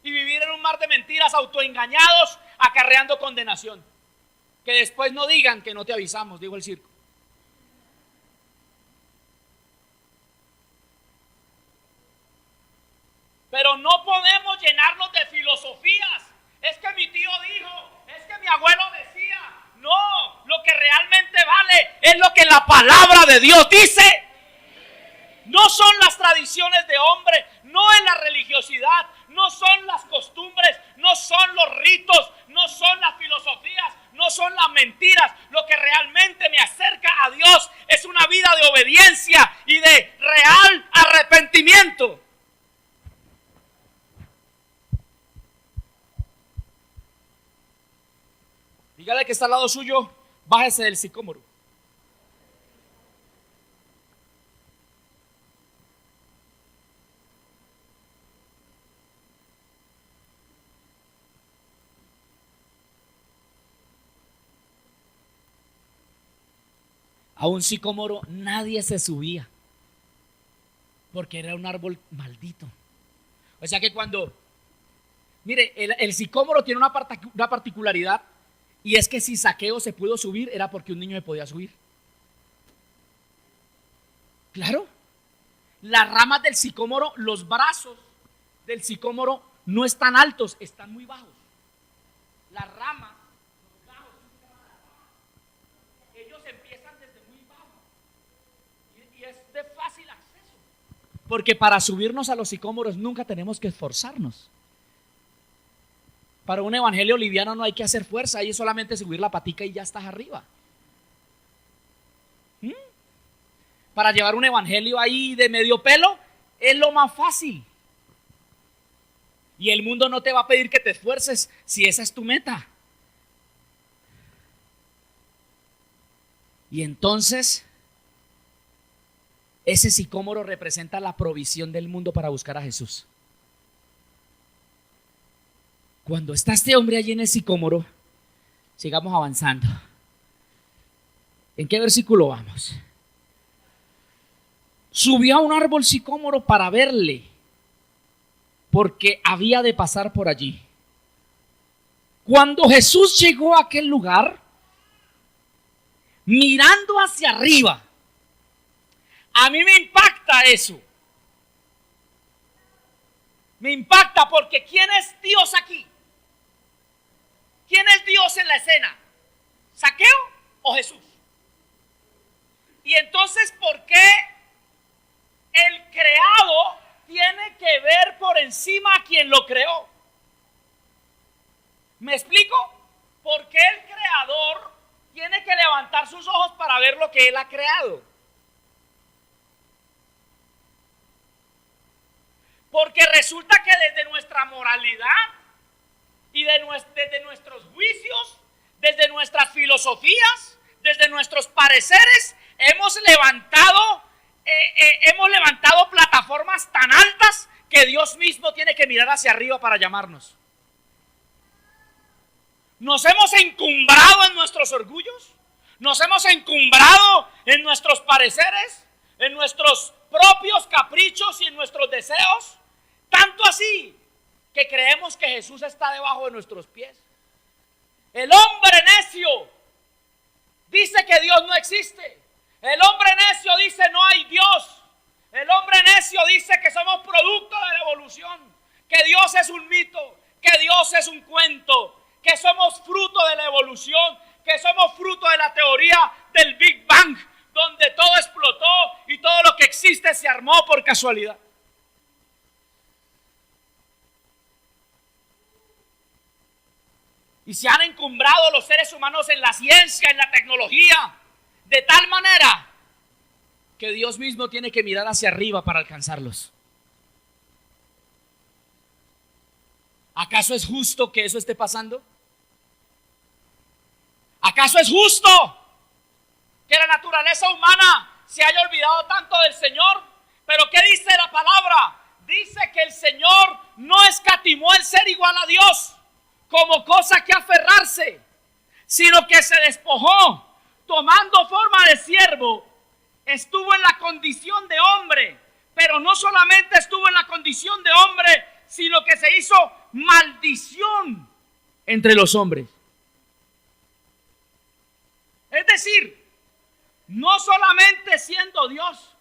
Speaker 1: y vivir en un mar de mentiras, autoengañados, acarreando condenación. Que después no digan que no te avisamos, dijo el circo. Pero no podemos llenarnos de filosofías. Es que mi tío dijo, es que mi abuelo decía. No, lo que realmente vale agradable es lo que la palabra de Dios dice. No son las tradiciones de hombre, no es la religiosidad, no son las costumbres, no son los ritos, no son las filosofías, no son las mentiras. Lo que realmente me acerca a Dios es una vida de obediencia y de real arrepentimiento. Dígale que está al lado suyo, bájese del sicómoro. A un sicómoro nadie se subía, porque era un árbol maldito. O sea que mire, el sicómoro tiene una particularidad, y es que si Zaqueo se pudo subir, era porque un niño se podía subir. Claro, las ramas del sicómoro, los brazos del sicómoro no están altos, están muy bajos. Las ramas, ellos empiezan desde muy bajo y es de fácil acceso. Porque para subirnos a los sicómoros nunca tenemos que esforzarnos. Para un evangelio liviano no hay que hacer fuerza, ahí es solamente subir la patica y ya estás arriba. Para llevar un evangelio ahí de medio pelo es lo más fácil. Y el mundo no te va a pedir que te esfuerces si esa es tu meta. Y entonces, ese sicómoro representa la provisión del mundo para buscar a Jesús. Cuando está este hombre allí en el sicómoro, sigamos avanzando. ¿En qué versículo vamos? Subió a un árbol sicómoro para verle, porque había de pasar por allí. Cuando Jesús llegó a aquel lugar, mirando hacia arriba, a mí me impacta eso. Me impacta porque ¿quién es Dios aquí? ¿Quién es Dios en la escena? ¿Zaqueo o Jesús? Y entonces, ¿por qué el creado tiene que ver por encima a quien lo creó? ¿Me explico? ¿Por qué el creador tiene que levantar sus ojos para ver lo que él ha creado? Porque resulta que desde nuestra moralidad y desde nuestros juicios, desde nuestras filosofías, desde nuestros pareceres, hemos levantado plataformas tan altas que Dios mismo tiene que mirar hacia arriba para llamarnos. Nos hemos encumbrado en nuestros orgullos, nos hemos encumbrado en nuestros pareceres, en nuestros propios caprichos y en nuestros deseos, tanto así que creemos que Jesús está debajo de nuestros pies. El hombre necio dice que Dios no existe. El hombre necio dice no hay Dios. El hombre necio dice que somos producto de la evolución, que Dios es un mito, que Dios es un cuento, que somos fruto de la evolución, que somos fruto de la teoría del Big Bang, donde todo explotó y todo lo que existe se armó por casualidad. Y se han encumbrado los seres humanos en la ciencia, en la tecnología, de tal manera que Dios mismo tiene que mirar hacia arriba para alcanzarlos. ¿Acaso es justo que eso esté pasando? ¿Acaso es justo que la naturaleza humana se haya olvidado tanto del Señor? Pero ¿qué dice la palabra? Dice que el Señor no escatimó el ser igual a Dios como cosa que aferrarse, sino que se despojó, tomando forma de siervo, estuvo en la condición de hombre, pero no solamente estuvo en la condición de hombre, sino que se hizo maldición entre los hombres. Es decir, no solamente siendo Dios,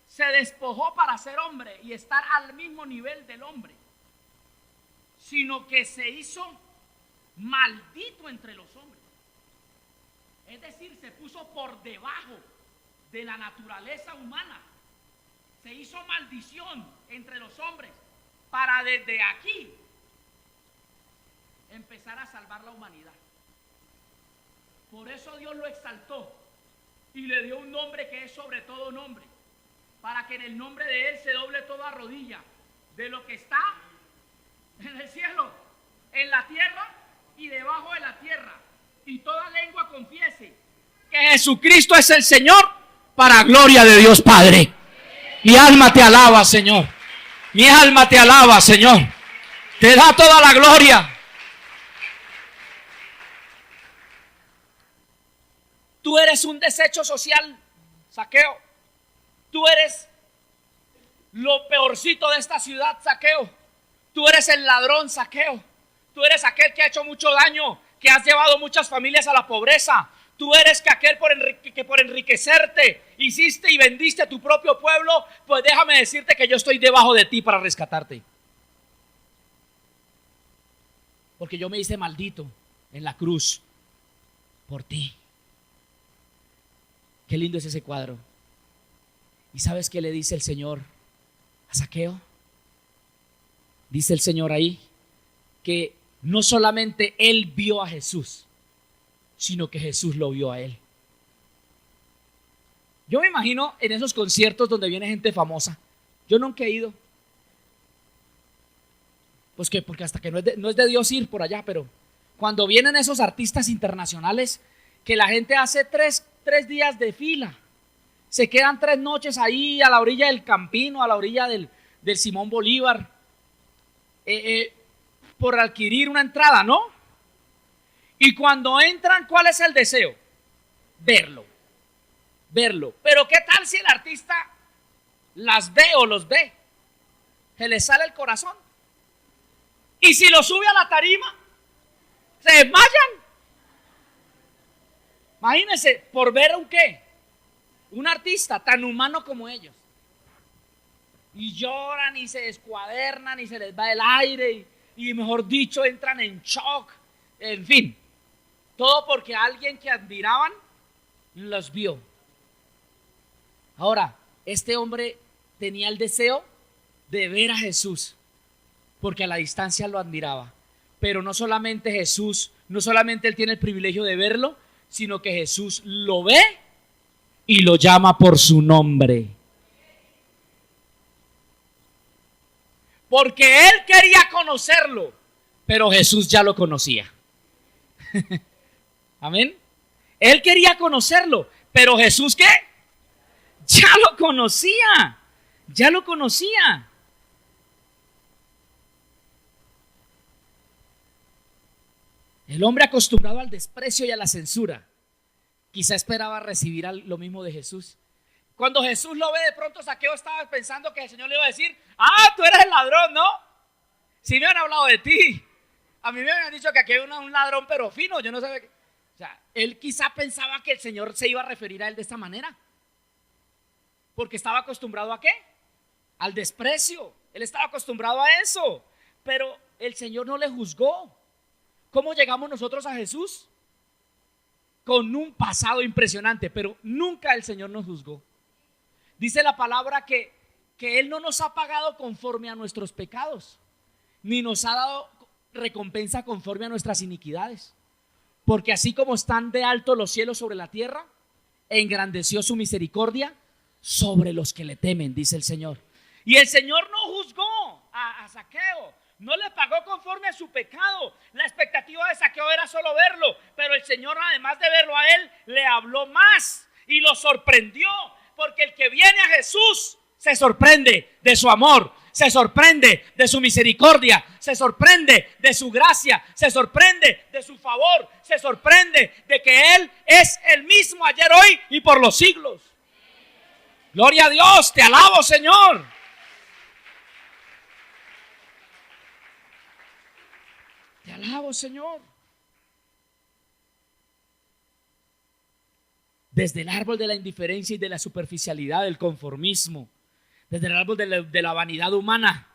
Speaker 1: se despojó para ser hombre y estar al mismo nivel del hombre, sino que se hizo maldito entre los hombres. Es decir, se puso por debajo de la naturaleza humana. Se hizo maldición entre los hombres para desde aquí empezar a salvar la humanidad. Por eso Dios lo exaltó y le dio un nombre que es sobre todo nombre, para que en el nombre de Él se doble toda rodilla de lo que está en el cielo, en la tierra y debajo de la tierra, y toda lengua confiese que Jesucristo es el Señor, para gloria de Dios Padre. Mi alma te alaba, Señor. Mi alma te alaba, Señor. Te da toda la gloria. Tú eres un desecho social, Zaqueo. Tú eres lo peorcito de esta ciudad, Zaqueo. Tú eres el ladrón, Zaqueo. Tú eres aquel que ha hecho mucho daño, que has llevado muchas familias a la pobreza. Tú eres que aquel que por enriquecerte hiciste y vendiste a tu propio pueblo. Pues déjame decirte que yo estoy debajo de ti para rescatarte. Porque yo me hice maldito en la cruz por ti. Qué lindo es ese cuadro. ¿Y sabes qué le dice el Señor a Zaqueo? Dice el Señor ahí que no solamente él vio a Jesús, sino que Jesús lo vio a él. Yo me imagino en esos conciertos donde viene gente famosa. Yo nunca he ido. Pues que porque hasta que no es de Dios ir por allá, pero cuando vienen esos artistas internacionales, que la gente hace tres días de fila, se quedan 3 noches ahí a la orilla del Campino, a la orilla del Simón Bolívar, por adquirir una entrada, ¿no? Y cuando entran, ¿cuál es el deseo? Verlo. Pero ¿qué tal si el artista las ve o los ve? Se les sale el corazón. Y si lo sube a la tarima, se desmayan. Imagínense, por ver un qué, un artista tan humano como ellos. Y lloran y se descuadernan y se les va el aire y mejor dicho entran en shock. En fin, todo porque alguien que admiraban los vio. Ahora, este hombre tenía el deseo de ver a Jesús, porque a la distancia lo admiraba. Pero no solamente Jesús, no solamente él tiene el privilegio de verlo, sino que Jesús lo ve y lo llama por su nombre. Porque él quería conocerlo, pero Jesús ya lo conocía. Amén. Él quería conocerlo, pero Jesús ¿qué? Ya lo conocía. Ya lo conocía. El hombre acostumbrado al desprecio y a la censura, quizá esperaba recibir lo mismo de Jesús. Cuando Jesús lo ve, de pronto Zaqueo estaba pensando que el Señor le iba a decir: ah, tú eres el ladrón, ¿no? Si me han hablado de ti. A mí me habían dicho que aquí hay un ladrón pero fino, yo no sabía qué. O sea, él quizá pensaba que el Señor se iba a referir a él de esta manera, porque estaba acostumbrado ¿a qué? Al desprecio. Él estaba acostumbrado a eso. Pero el Señor no le juzgó. ¿Cómo llegamos nosotros a Jesús? Con un pasado impresionante, pero nunca el Señor nos juzgó. Dice la palabra que Él no nos ha pagado conforme a nuestros pecados, ni nos ha dado recompensa conforme a nuestras iniquidades. Porque así como están de alto los cielos sobre la tierra, engrandeció su misericordia sobre los que le temen, dice el Señor. Y el Señor no juzgó a Zaqueo, no le pagó conforme a su pecado. La expectativa de Zaqueo era solo verlo, pero el Señor, además de verlo a él, le habló más y lo sorprendió, porque el que viene a Jesús se sorprende de su amor, se sorprende de su misericordia, se sorprende de su gracia, se sorprende de su favor, se sorprende de que Él es el mismo ayer, hoy y por los siglos. Gloria a Dios, te alabo, Señor. Te alabo, Señor. Desde el árbol de la indiferencia y de la superficialidad, del conformismo, desde el árbol de la vanidad humana,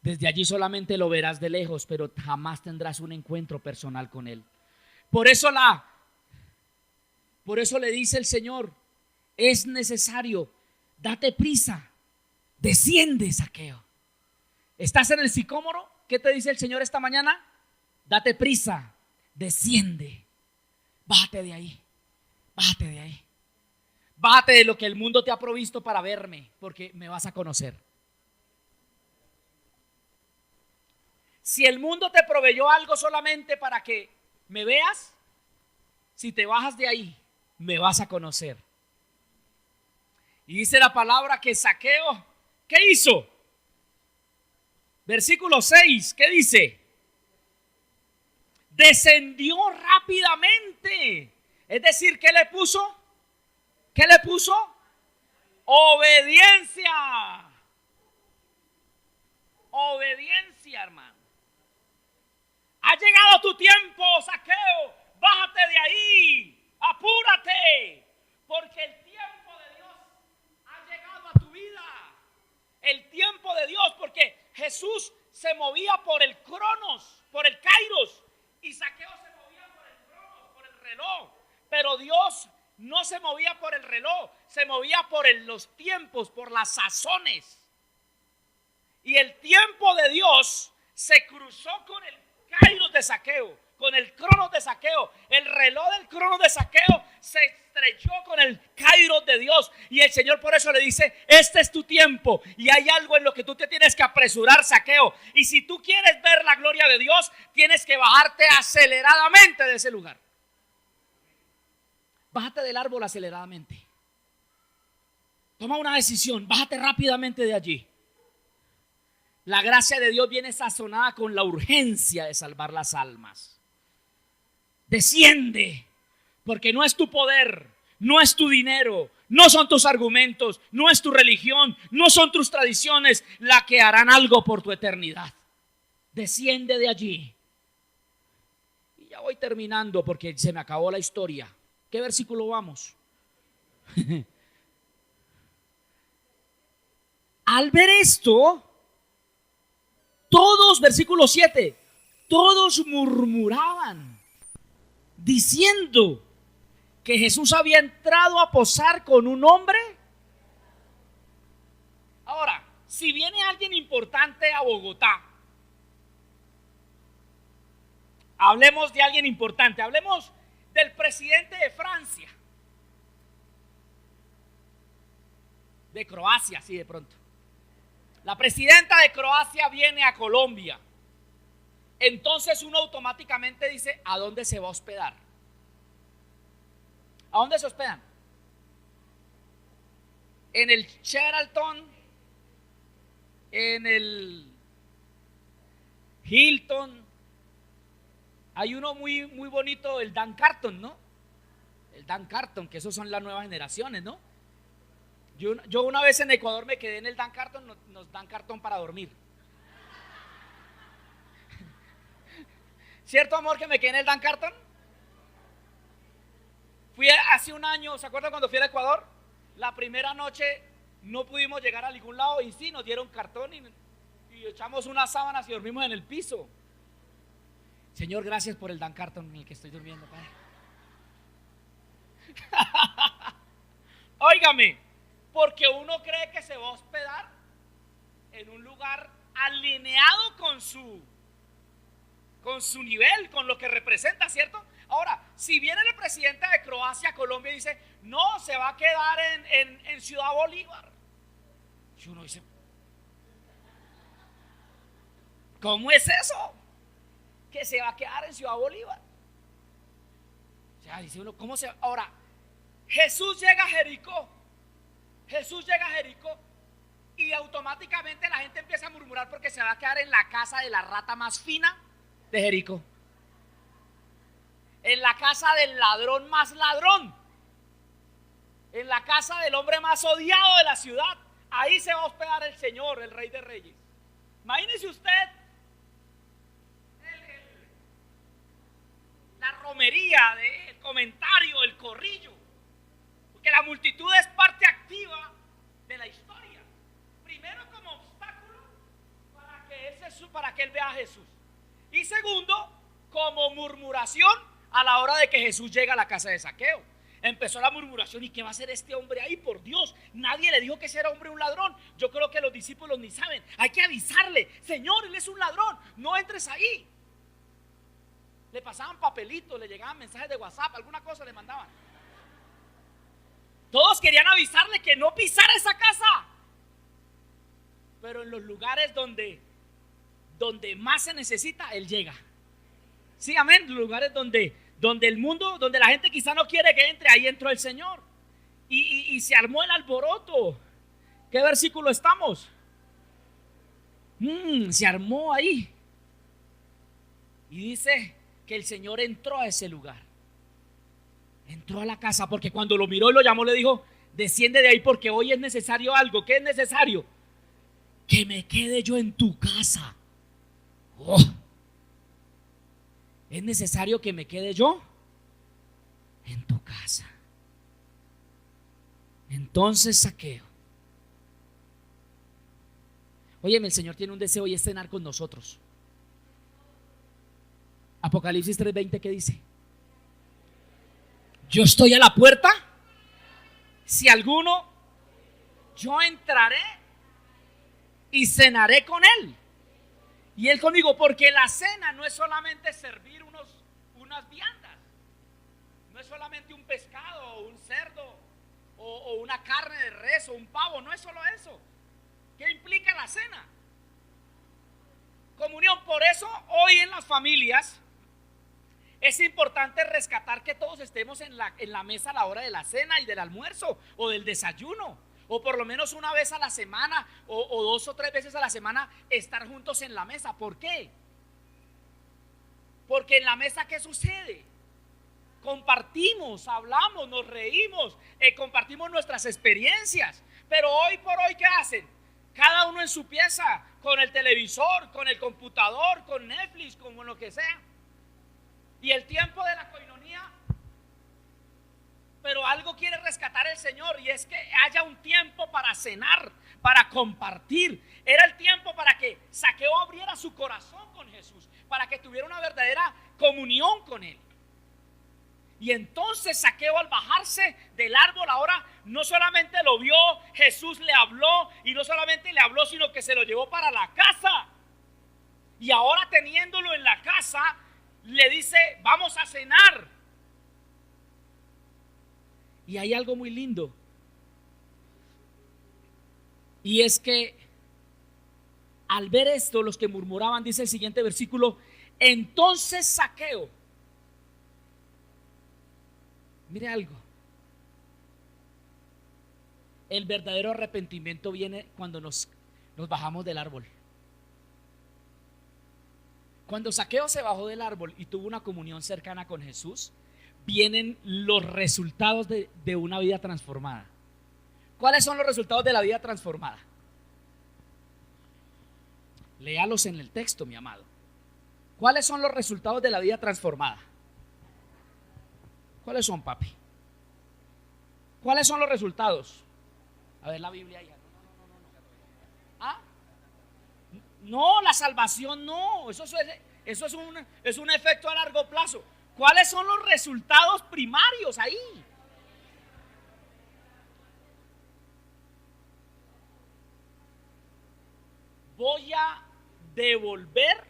Speaker 1: desde allí solamente lo verás de lejos, pero jamás tendrás un encuentro personal con Él. Por eso Por eso le dice el Señor, es necesario, date prisa, desciende, Zaqueo. ¿Estás en el sicómoro? ¿Qué te dice el Señor esta mañana? Date prisa, desciende, bájate de ahí, bájate de ahí. Bájate de lo que el mundo te ha provisto para verme, porque me vas a conocer. Si el mundo te proveyó algo solamente para que me veas, si te bajas de ahí, me vas a conocer. Y dice la palabra que Zaqueo, ¿qué hizo? Versículo 6, ¿qué dice? Descendió rápidamente. Es decir, ¿qué le puso? ¿Qué le puso? Obediencia. Obediencia, hermano. Ha llegado tu tiempo, Zaqueo. Bájate de ahí. Apúrate. Porque el tiempo de Dios ha llegado a tu vida. El tiempo de Dios, porque Jesús se movía por el cronos, por el kairos. Y Zaqueo se movía por el cronos, por el reloj. Pero Dios no se movía por el reloj, se movía por los tiempos, por las sazones. Y el tiempo de Dios se cruzó con el kairos de Zaqueo, con el cronos de Zaqueo. El reloj del cronos de Zaqueo se estrechó con el kairos de Dios. Y el Señor por eso le dice, este es tu tiempo. Y hay algo en lo que tú te tienes que apresurar, Zaqueo. Y si tú quieres ver la gloria de Dios, tienes que bajarte aceleradamente de ese lugar. Bájate del árbol aceleradamente. Toma una decisión, bájate rápidamente de allí. La gracia de Dios viene sazonada con la urgencia de salvar las almas. Desciende, porque no es tu poder, no es tu dinero, no son tus argumentos, no es tu religión, no son tus tradiciones la que harán algo por tu eternidad. Desciende de allí. Y ya voy terminando porque se me acabó la historia. ¿Qué versículo vamos? Al ver esto, todos, versículo 7, todos murmuraban, diciendo que Jesús había entrado a posar con un hombre. Ahora, si viene alguien importante a Bogotá, hablemos de alguien importante, hablemos del presidente de Francia, de Croacia, sí, de pronto. La presidenta de Croacia viene a Colombia. Entonces uno automáticamente dice, ¿a dónde se va a hospedar? ¿A dónde se hospedan? En el Sheraton, en el Hilton. Hay uno muy bonito, el Dan Carton, ¿no? El Dan Carton, que esos son las nuevas generaciones, ¿no? Yo una vez en Ecuador me quedé en el Dan Carton, nos dan cartón para dormir. ¿Cierto, amor, que me quedé en el Dan Carton? Fui hace un año, ¿se acuerdan cuando fui a Ecuador? La primera noche no pudimos llegar a ningún lado y sí, nos dieron cartón y echamos unas sábanas y dormimos en el piso. Señor, gracias por el Dan Carton en el que estoy durmiendo, Padre. Óigame, porque uno cree que se va a hospedar en un lugar alineado con su nivel, con lo que representa, ¿cierto? Ahora, si viene el presidente de Croacia a Colombia y dice, no, se va a quedar en Ciudad Bolívar. Y uno dice, ¿cómo es eso? Que se va a quedar en Ciudad Bolívar. O sea, dice uno, ¿cómo se va? Ahora, Jesús llega a Jericó. Jesús llega a Jericó y automáticamente la gente empieza a murmurar porque se va a quedar en la casa de la rata más fina de Jericó, en la casa del ladrón más ladrón, en la casa del hombre más odiado de la ciudad. Ahí se va a hospedar el Señor, el Rey de Reyes. Imagínese usted la romería, el comentario, el corrillo, porque la multitud es parte activa de la historia. Primero, como obstáculo para que él vea a Jesús, y segundo, como murmuración a la hora de que Jesús llega a la casa de Zaqueo. Empezó la murmuración. ¿Y qué va a hacer este hombre ahí? Por Dios, nadie le dijo que ese era hombre un ladrón. Yo creo que los discípulos ni saben. Hay que avisarle: Señor, él es un ladrón, no entres ahí. Le pasaban papelitos, le llegaban mensajes de WhatsApp, alguna cosa le mandaban. Todos querían avisarle que no pisara esa casa. Pero en los lugares donde más se necesita, él llega. Sí, amén. Los lugares donde el mundo, donde la gente quizá no quiere que entre, ahí entró el Señor. Y se armó el alboroto. ¿Qué versículo estamos? Se armó ahí. Y dice que el Señor entró a ese lugar. Entró a la casa, porque cuando lo miró y lo llamó, le dijo: desciende de ahí, porque hoy es necesario algo. ¿Qué es necesario? Que me quede yo en tu casa. Es necesario que me quede yo en tu casa. Entonces Zaqueo, óyeme, el Señor tiene un deseo y es cenar con nosotros. Apocalipsis 3:20, ¿qué dice? Yo estoy a la puerta. Si alguno, yo entraré y cenaré con él y él conmigo. Porque la cena no es solamente servir unas viandas, no es solamente un pescado o un cerdo o una carne de res o un pavo. No es solo eso. ¿Qué implica la cena? Comunión. Por eso hoy en las familias es importante rescatar que todos estemos en la mesa a la hora de la cena y del almuerzo o del desayuno, o por lo menos una vez a la semana o 2 o 3 veces a la semana estar juntos en la mesa. ¿Por qué? Porque en la mesa, ¿qué sucede? Compartimos, hablamos, nos reímos, compartimos nuestras experiencias. Pero hoy por hoy, ¿qué hacen? Cada uno en su pieza, con el televisor, con el computador, con Netflix, con lo que sea. Y el tiempo de la coinonía. Pero algo quiere rescatar el Señor, y es que haya un tiempo para cenar, para compartir. Era el tiempo para que Zaqueo abriera su corazón con Jesús, para que tuviera una verdadera comunión con Él. Y entonces Zaqueo, al bajarse del árbol, ahora no solamente lo vio, Jesús le habló, y no solamente le habló, sino que se lo llevó para la casa. Y ahora, teniéndolo en la casa, le dice: vamos a cenar. Y hay algo muy lindo, y es que al ver esto, los que murmuraban, dice el siguiente versículo: entonces Zaqueo, mire algo, el verdadero arrepentimiento viene cuando nos bajamos del árbol. Cuando Zaqueo se bajó del árbol y tuvo una comunión cercana con Jesús, vienen los resultados de una vida transformada. ¿Cuáles son los resultados de la vida transformada? Léalos en el texto, mi amado. ¿Cuáles son los resultados de la vida transformada? ¿Cuáles son, papi? ¿Cuáles son los resultados? A ver la Biblia ya. ¿Ah? No, la salvación no. Eso es un efecto a largo plazo. ¿Cuáles son los resultados primarios ahí? Voy a devolver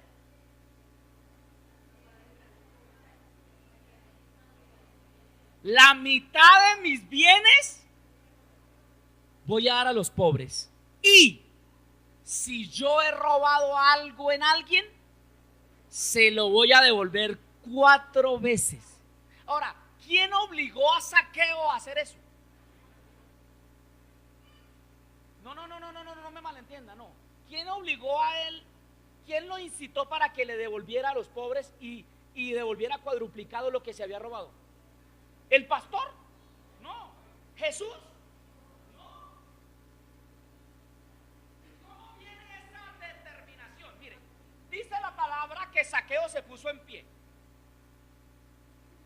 Speaker 1: la mitad de mis bienes, voy a dar a los pobres. Y si yo he robado algo en alguien, se lo voy a devolver 4 veces. Ahora, ¿quién obligó a Zaqueo a hacer eso? No me malentienda, no. ¿Quién obligó a él? ¿Quién lo incitó para que le devolviera a los pobres y devolviera cuadruplicado lo que se había robado? ¿El pastor? No. ¿Jesús? No. ¿Cómo viene esa determinación? Mire, dice la palabra que Zaqueo se puso en pie.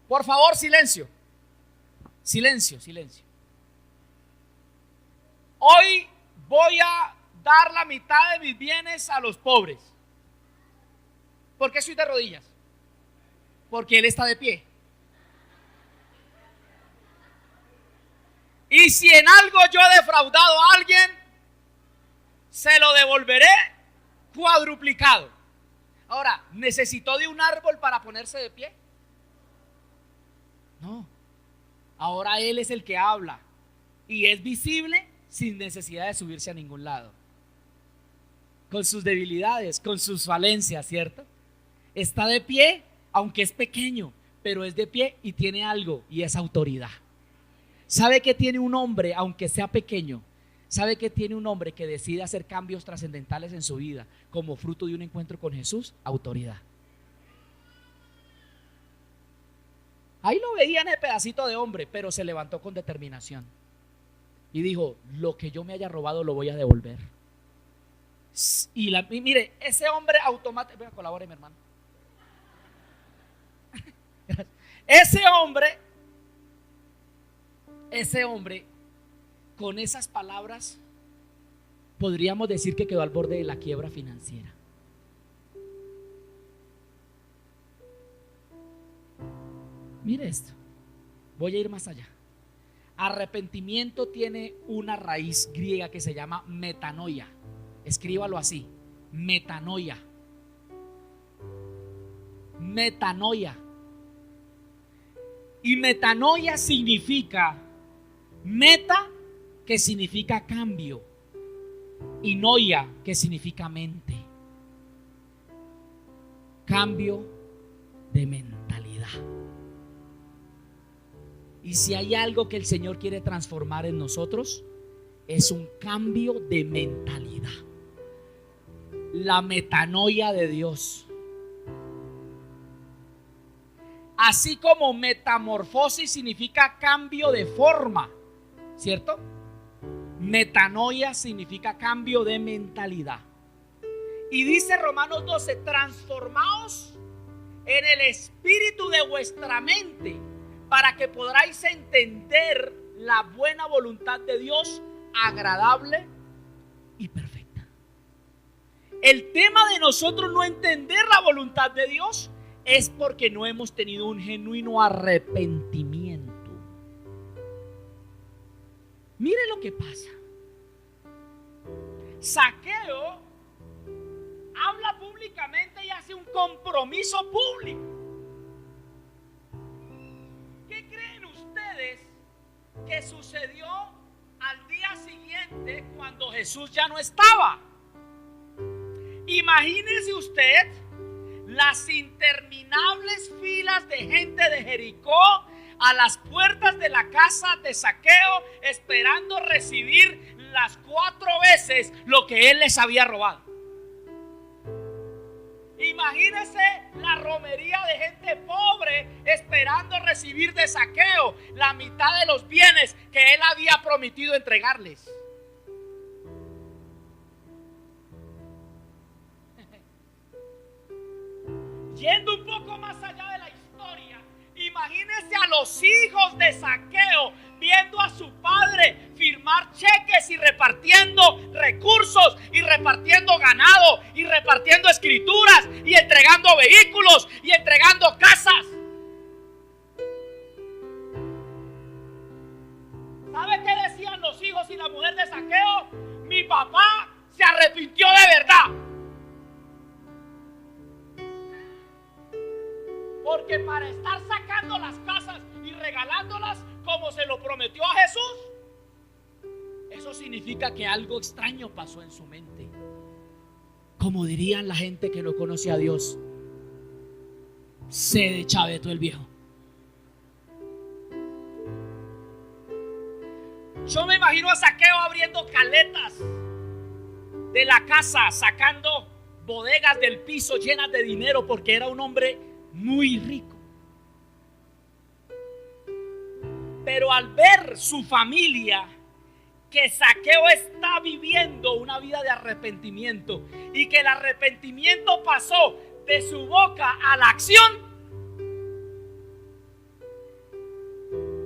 Speaker 1: Por favor, silencio. Silencio. Hoy voy a dar la mitad de mis bienes a los pobres. ¿Por qué estoy de rodillas? Porque él está de pie. Y si en algo yo he defraudado a alguien, se lo devolveré cuadruplicado. Ahora, ¿necesitó de un árbol para ponerse de pie? No. Ahora Él es el que habla y es visible sin necesidad de subirse a ningún lado. Con sus debilidades, con sus falencias, ¿cierto? Está de pie, aunque es pequeño, pero es de pie y tiene algo, y es autoridad. ¿Sabe que tiene un hombre, aunque sea pequeño? ¿Sabe que tiene un hombre que decide hacer cambios trascendentales en su vida como fruto de un encuentro con Jesús? Autoridad. Ahí lo veía en el pedacito de hombre, pero se levantó con determinación y dijo: lo que yo me haya robado lo voy a devolver. Y mire, ese hombre automáticamente, colabore mi hermano. Ese hombre con esas palabras podríamos decir que quedó al borde de la quiebra financiera. Mire esto, voy a ir más allá. Arrepentimiento tiene una raíz griega que se llama metanoia. Escríbalo así: metanoia. Metanoia. Y metanoia significa meta, que significa cambio, y noia, que significa mente. Cambio de mentalidad. Y si hay algo que el Señor quiere transformar en nosotros, es un cambio de mentalidad. La metanoia de Dios. Así como metamorfosis significa cambio de forma, ¿cierto? Metanoia significa cambio de mentalidad. Y dice Romanos 12: transformaos en el espíritu de vuestra mente, para que podáis entender la buena voluntad de Dios, agradable y perfecta. El tema de nosotros no entender la voluntad de Dios es porque no hemos tenido un genuino arrepentimiento. Mire lo que pasa. Zaqueo habla públicamente y hace un compromiso público. ¿Qué creen ustedes que sucedió al día siguiente cuando Jesús ya no estaba? Imagínese usted las interminables filas de gente de Jericó a las puertas de la casa de Zaqueo, esperando recibir las 4 veces lo que él les había robado. Imagínese la romería de gente pobre esperando recibir de Zaqueo la mitad de los bienes que él había prometido entregarles. Yendo un poco más allá de la historia, imagínese a los hijos de Zaqueo viendo a su padre firmar cheques y repartiendo recursos y repartiendo ganado y repartiendo escrituras y entregando vehículos y entregando casas. ¿Sabe qué decían los hijos y la mujer de Zaqueo? Mi papá se arrepintió de verdad. Porque para estar sacando las casas y regalándolas como se lo prometió a Jesús, eso significa que algo extraño pasó en su mente. Como dirían la gente que no conoce a Dios, se de chaveto el viejo. Yo me imagino a Zaqueo abriendo caletas de la casa, sacando bodegas del piso llenas de dinero, porque era un hombre muy rico. Pero al ver su familia que Zaqueo está viviendo una vida de arrepentimiento y que el arrepentimiento pasó de su boca a la acción,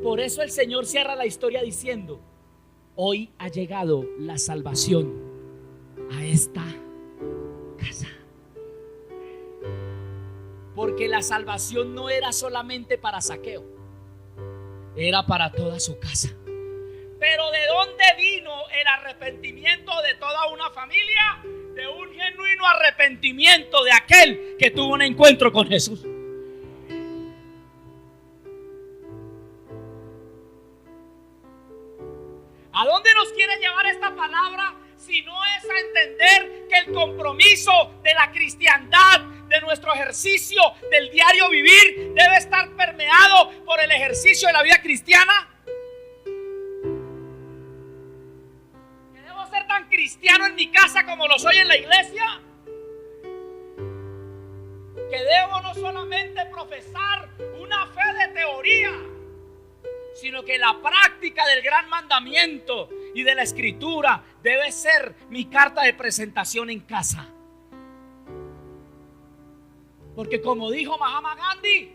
Speaker 1: por eso el Señor cierra la historia diciendo: hoy ha llegado la salvación a esta casa. Porque la salvación no era solamente para Zaqueo, era para toda su casa. Pero ¿de dónde vino el arrepentimiento de toda una familia? De un genuino arrepentimiento de aquel que tuvo un encuentro con Jesús. ¿A dónde nos quiere llevar esta palabra? Si no es a entender que el compromiso de la cristiandad, de nuestro ejercicio, del diario vivir, debe estar permeado por el ejercicio de la vida cristiana. ¿Que debo ser tan cristiano en mi casa como lo soy en la iglesia? ¿Que debo no solamente profesar una fe de teoría, sino que la práctica del gran mandamiento y de la escritura debe ser mi carta de presentación en casa? Porque como dijo Mahatma Gandhi,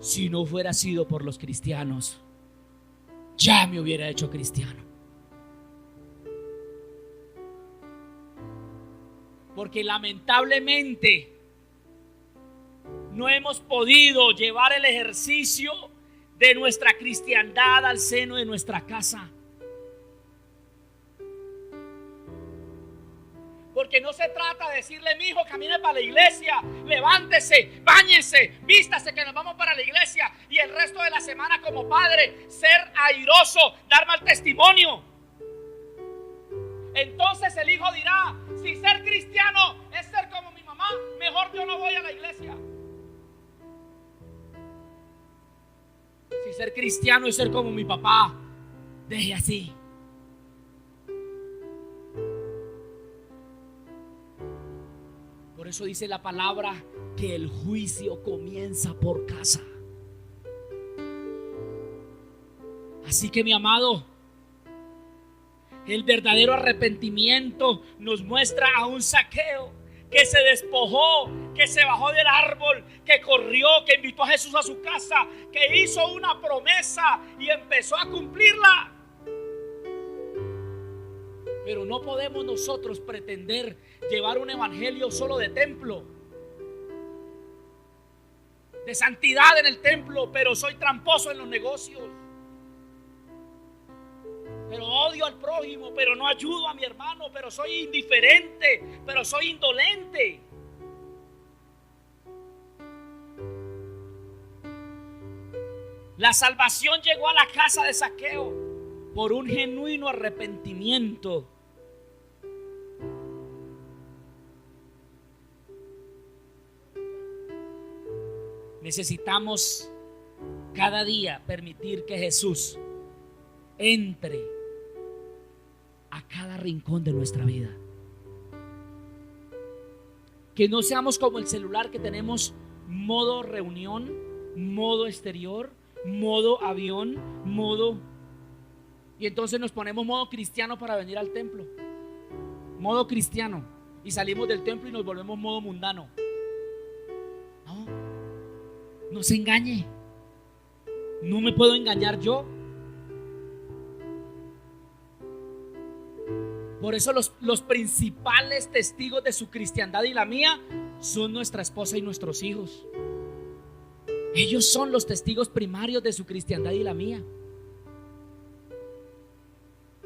Speaker 1: si no fuera sido por los cristianos, ya me hubiera hecho cristiano. Porque lamentablemente no hemos podido llevar el ejercicio de nuestra cristiandad al seno de nuestra casa. Porque no se trata de decirle: mi hijo, camine para la iglesia, levántese, báñese, vístase que nos vamos para la iglesia, y el resto de la semana como padre ser airoso, dar mal testimonio. Entonces el hijo dirá: si ser cristiano es ser como mi mamá, mejor yo no voy a la iglesia. Si ser cristiano es ser como mi papá, deje así. Por eso dice la palabra que el juicio comienza por casa. Así que, mi amado, el verdadero arrepentimiento nos muestra a un Zaqueo que se despojó, que se bajó del árbol, que corrió, que invitó a Jesús a su casa, que hizo una promesa y empezó a cumplirla. Pero no podemos nosotros pretender llevar un evangelio solo de templo, de santidad en el templo, pero soy tramposo en los negocios, pero odio al prójimo, pero no ayudo a mi hermano, pero soy indiferente, pero soy indolente. La salvación llegó a la casa de Zaqueo por un genuino arrepentimiento. Necesitamos cada día permitir que Jesús entre a cada rincón de nuestra vida. Que no seamos como el celular, que tenemos modo reunión, modo exterior, modo avión, modo... Y entonces nos ponemos modo cristiano para venir al templo. Modo cristiano. Y salimos del templo y nos volvemos modo mundano. No se engañe. No me puedo engañar yo. Por eso los principales testigos de su cristiandad y la mía son nuestra esposa y nuestros hijos. Ellos son los testigos primarios de su cristiandad y la mía.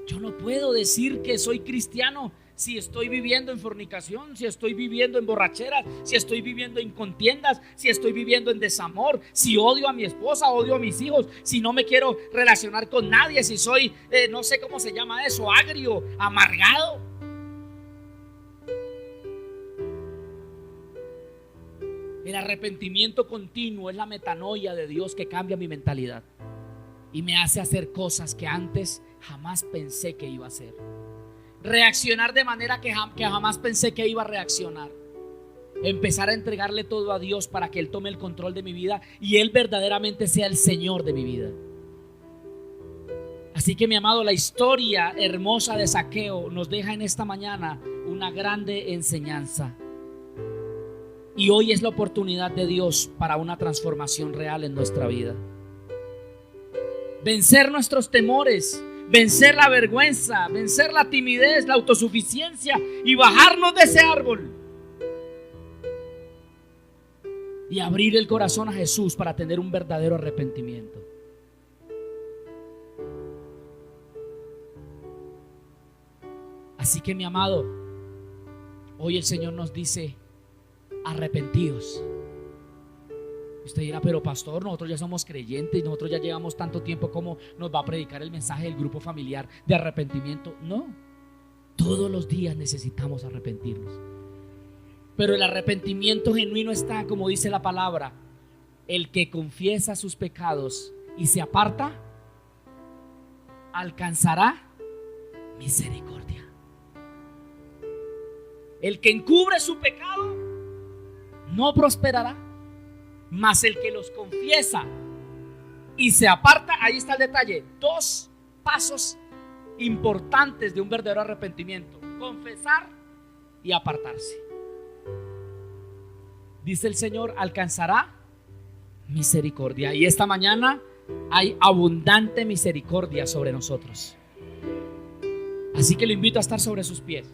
Speaker 1: Yo no puedo decir que soy cristiano si estoy viviendo en fornicación, si estoy viviendo en borracheras, si estoy viviendo en contiendas, si estoy viviendo en desamor, si odio a mi esposa, odio a mis hijos, si no me quiero relacionar con nadie, si soy, no sé cómo se llama eso, agrio, amargado. El arrepentimiento continuo es la metanoia de Dios que cambia mi mentalidad y me hace hacer cosas que antes jamás pensé que iba a hacer. Reaccionar de manera que jamás pensé que iba a reaccionar. Empezar a entregarle todo a Dios para que Él tome el control de mi vida y Él verdaderamente sea el Señor de mi vida. Así que, mi amado, la historia hermosa de Zaqueo nos deja en esta mañana una grande enseñanza. Y hoy es la oportunidad de Dios para una transformación real en nuestra vida. Vencer nuestros temores, vencer la vergüenza, vencer la timidez, la autosuficiencia y bajarnos de ese árbol y abrir el corazón a Jesús para tener un verdadero arrepentimiento. Así que, mi amado, hoy el Señor nos dice: arrepentíos. Usted dirá: pero pastor, nosotros ya somos creyentes, nosotros ya llevamos tanto tiempo, ¿cómo nos va a predicar el mensaje del grupo familiar de arrepentimiento? No, todos los días necesitamos arrepentirnos. Pero el arrepentimiento genuino está, como dice la palabra: el que confiesa sus pecados y se aparta, alcanzará misericordia. El que encubre su pecado no prosperará, mas el que los confiesa y se aparta, ahí está el detalle. Dos pasos importantes de un verdadero arrepentimiento: confesar y apartarse. Dice el Señor: alcanzará misericordia. Y esta mañana hay abundante misericordia sobre nosotros. Así que lo invito a estar sobre sus pies.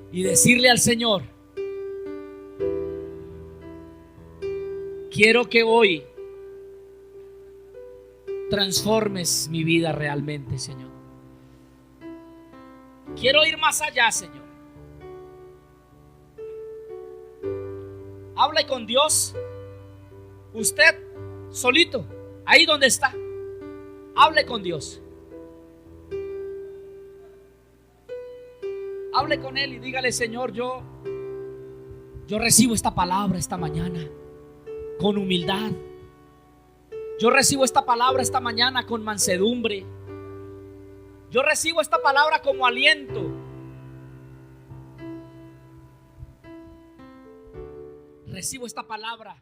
Speaker 1: Y decirle al Señor: quiero que hoy transformes mi vida realmente, Señor. Quiero ir más allá, Señor. Hable con Dios. Usted solito, ahí donde está, hable con Dios. Hable con Él y dígale: Señor, yo recibo esta palabra esta mañana con humildad. Yo recibo esta palabra esta mañana con mansedumbre. Yo recibo esta palabra como aliento. Recibo esta palabra